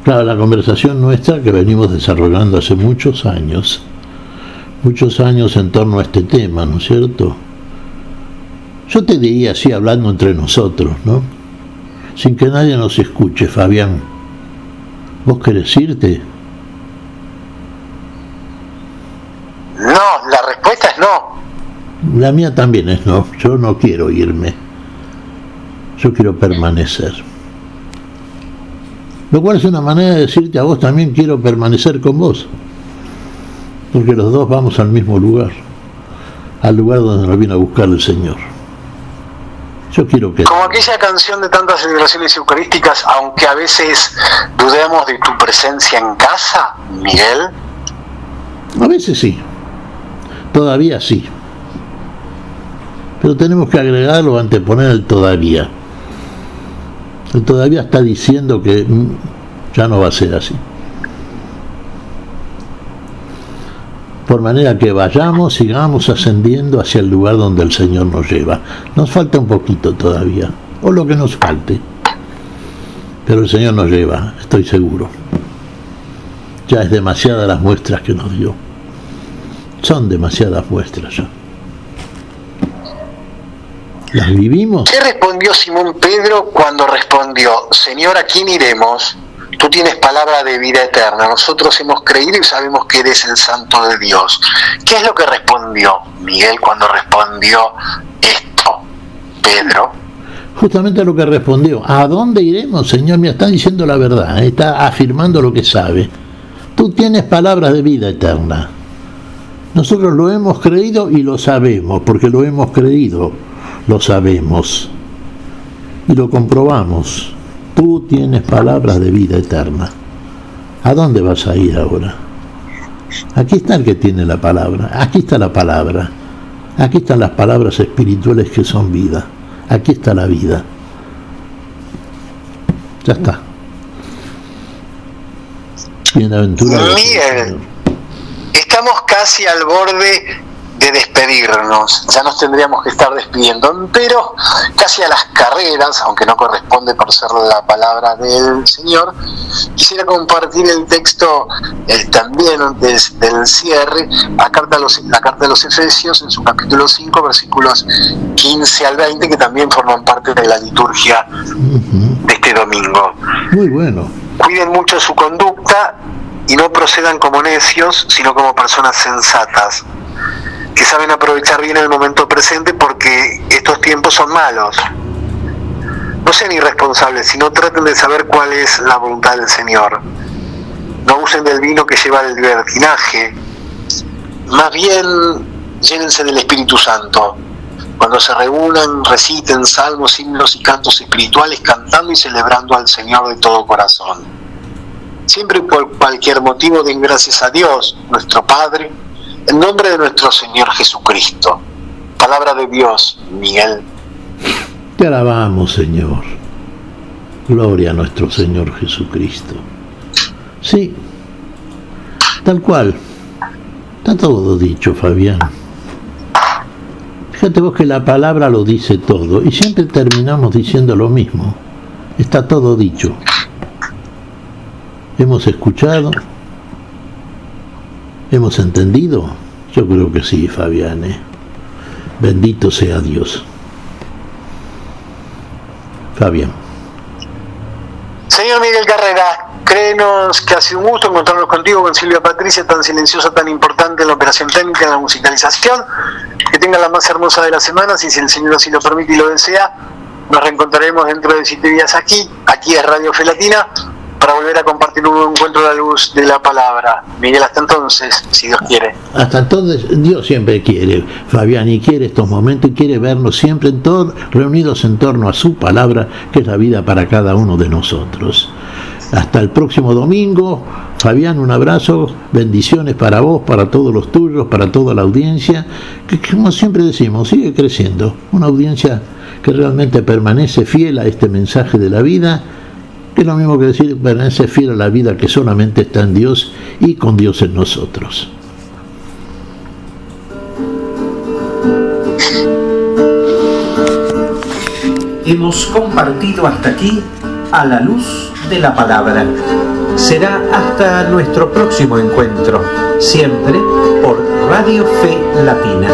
Claro, la conversación nuestra que venimos desarrollando hace muchos años en torno a este tema, ¿no es cierto? Yo te diría así, hablando entre nosotros, ¿no? Sin que nadie nos escuche, Fabián. ¿Vos querés irte? No, la respuesta es no. La mía también es no. Yo no quiero irme. Yo quiero permanecer. Lo cual es una manera de decirte a vos también quiero permanecer con vos. Porque los dos vamos al mismo lugar. Al lugar donde nos viene a buscar el Señor. Yo quiero que... Como aquella canción de tantas celebraciones eucarísticas, aunque a veces dudemos de tu presencia en casa, Miguel. A veces sí. Todavía sí. Pero tenemos que agregarlo, anteponer el todavía. El todavía está diciendo que ya no va a ser así. Por manera que vayamos, sigamos ascendiendo hacia el lugar donde el Señor nos lleva. Nos falta un poquito todavía, o lo que nos falte. Pero el Señor nos lleva, estoy seguro. Ya es demasiadas las muestras que nos dio. Son demasiadas muestras ya. ¿Las vivimos? ¿Qué respondió Simón Pedro cuando respondió: Señor, ¿a quién iremos? Tú tienes palabra de vida eterna. Nosotros hemos creído y sabemos que eres el Santo de Dios. ¿Qué es lo que respondió Miguel cuando respondió esto, Pedro? Justamente lo que respondió. ¿A dónde iremos, Señor? Me está diciendo la verdad, está afirmando lo que sabe. Tú tienes palabras de vida eterna. Nosotros lo hemos creído y lo sabemos, porque lo hemos creído, lo sabemos y lo comprobamos. Tú tienes palabras de vida eterna. ¿A dónde vas a ir ahora? Aquí está el que tiene la palabra. Aquí está la palabra. Aquí están las palabras espirituales que son vida. Aquí está la vida. Ya está. Bienaventurado. Miguel, estamos casi al borde de despedirnos, ya nos tendríamos que estar despidiendo, pero casi a las carreras, aunque no corresponde por ser la palabra del Señor, quisiera compartir el texto también antes del cierre, la carta de los Efesios, en su capítulo 5, versículos 15 al 20, que también forman parte de la liturgia de este domingo. Muy bueno. Cuiden mucho su conducta y no procedan como necios, sino como personas sensatas, que saben aprovechar bien el momento presente, porque estos tiempos son malos. No sean irresponsables, sino traten de saber cuál es la voluntad del Señor. No usen del vino que lleva al libertinaje, más bien llénense del Espíritu Santo. Cuando se reúnan, reciten salmos, himnos y cantos espirituales, cantando y celebrando al Señor de todo corazón. Siempre y por cualquier motivo den gracias a Dios, nuestro Padre, en nombre de nuestro Señor Jesucristo. Palabra de Dios, Miguel. Te alabamos, Señor. Gloria a nuestro Señor Jesucristo. Sí, tal cual. Está todo dicho, Fabián. Fíjate vos que la palabra lo dice todo y siempre terminamos diciendo lo mismo. Está todo dicho. ¿Hemos escuchado? ¿Hemos entendido? Yo creo que sí, Fabián. Bendito sea Dios. Fabián. Señor Miguel Carrera, créenos que ha sido un gusto encontrarnos contigo, con Silvia Patricia, tan silenciosa, tan importante en la operación técnica, en la musicalización. Que tenga la más hermosa de las semanas, y si el Señor así lo permite y lo desea, nos reencontraremos dentro de 7 días aquí es Radio Fe Latina, para volver a compartir un nuevo encuentro a la luz de la palabra. Miguel, hasta entonces, si Dios quiere. Hasta entonces, Dios siempre quiere, Fabián, y quiere estos momentos, y quiere vernos siempre reunidos en torno a su palabra, que es la vida para cada uno de nosotros. Hasta el próximo domingo. Fabián, un abrazo, bendiciones para vos, para todos los tuyos, para toda la audiencia, que como siempre decimos, sigue creciendo, una audiencia que realmente permanece fiel a este mensaje de la vida, que es lo mismo que decir, permanece fiel a la vida que solamente está en Dios y con Dios en nosotros. Hemos compartido hasta aquí a la luz de la palabra. Será hasta nuestro próximo encuentro, siempre por Radio Fe Latina.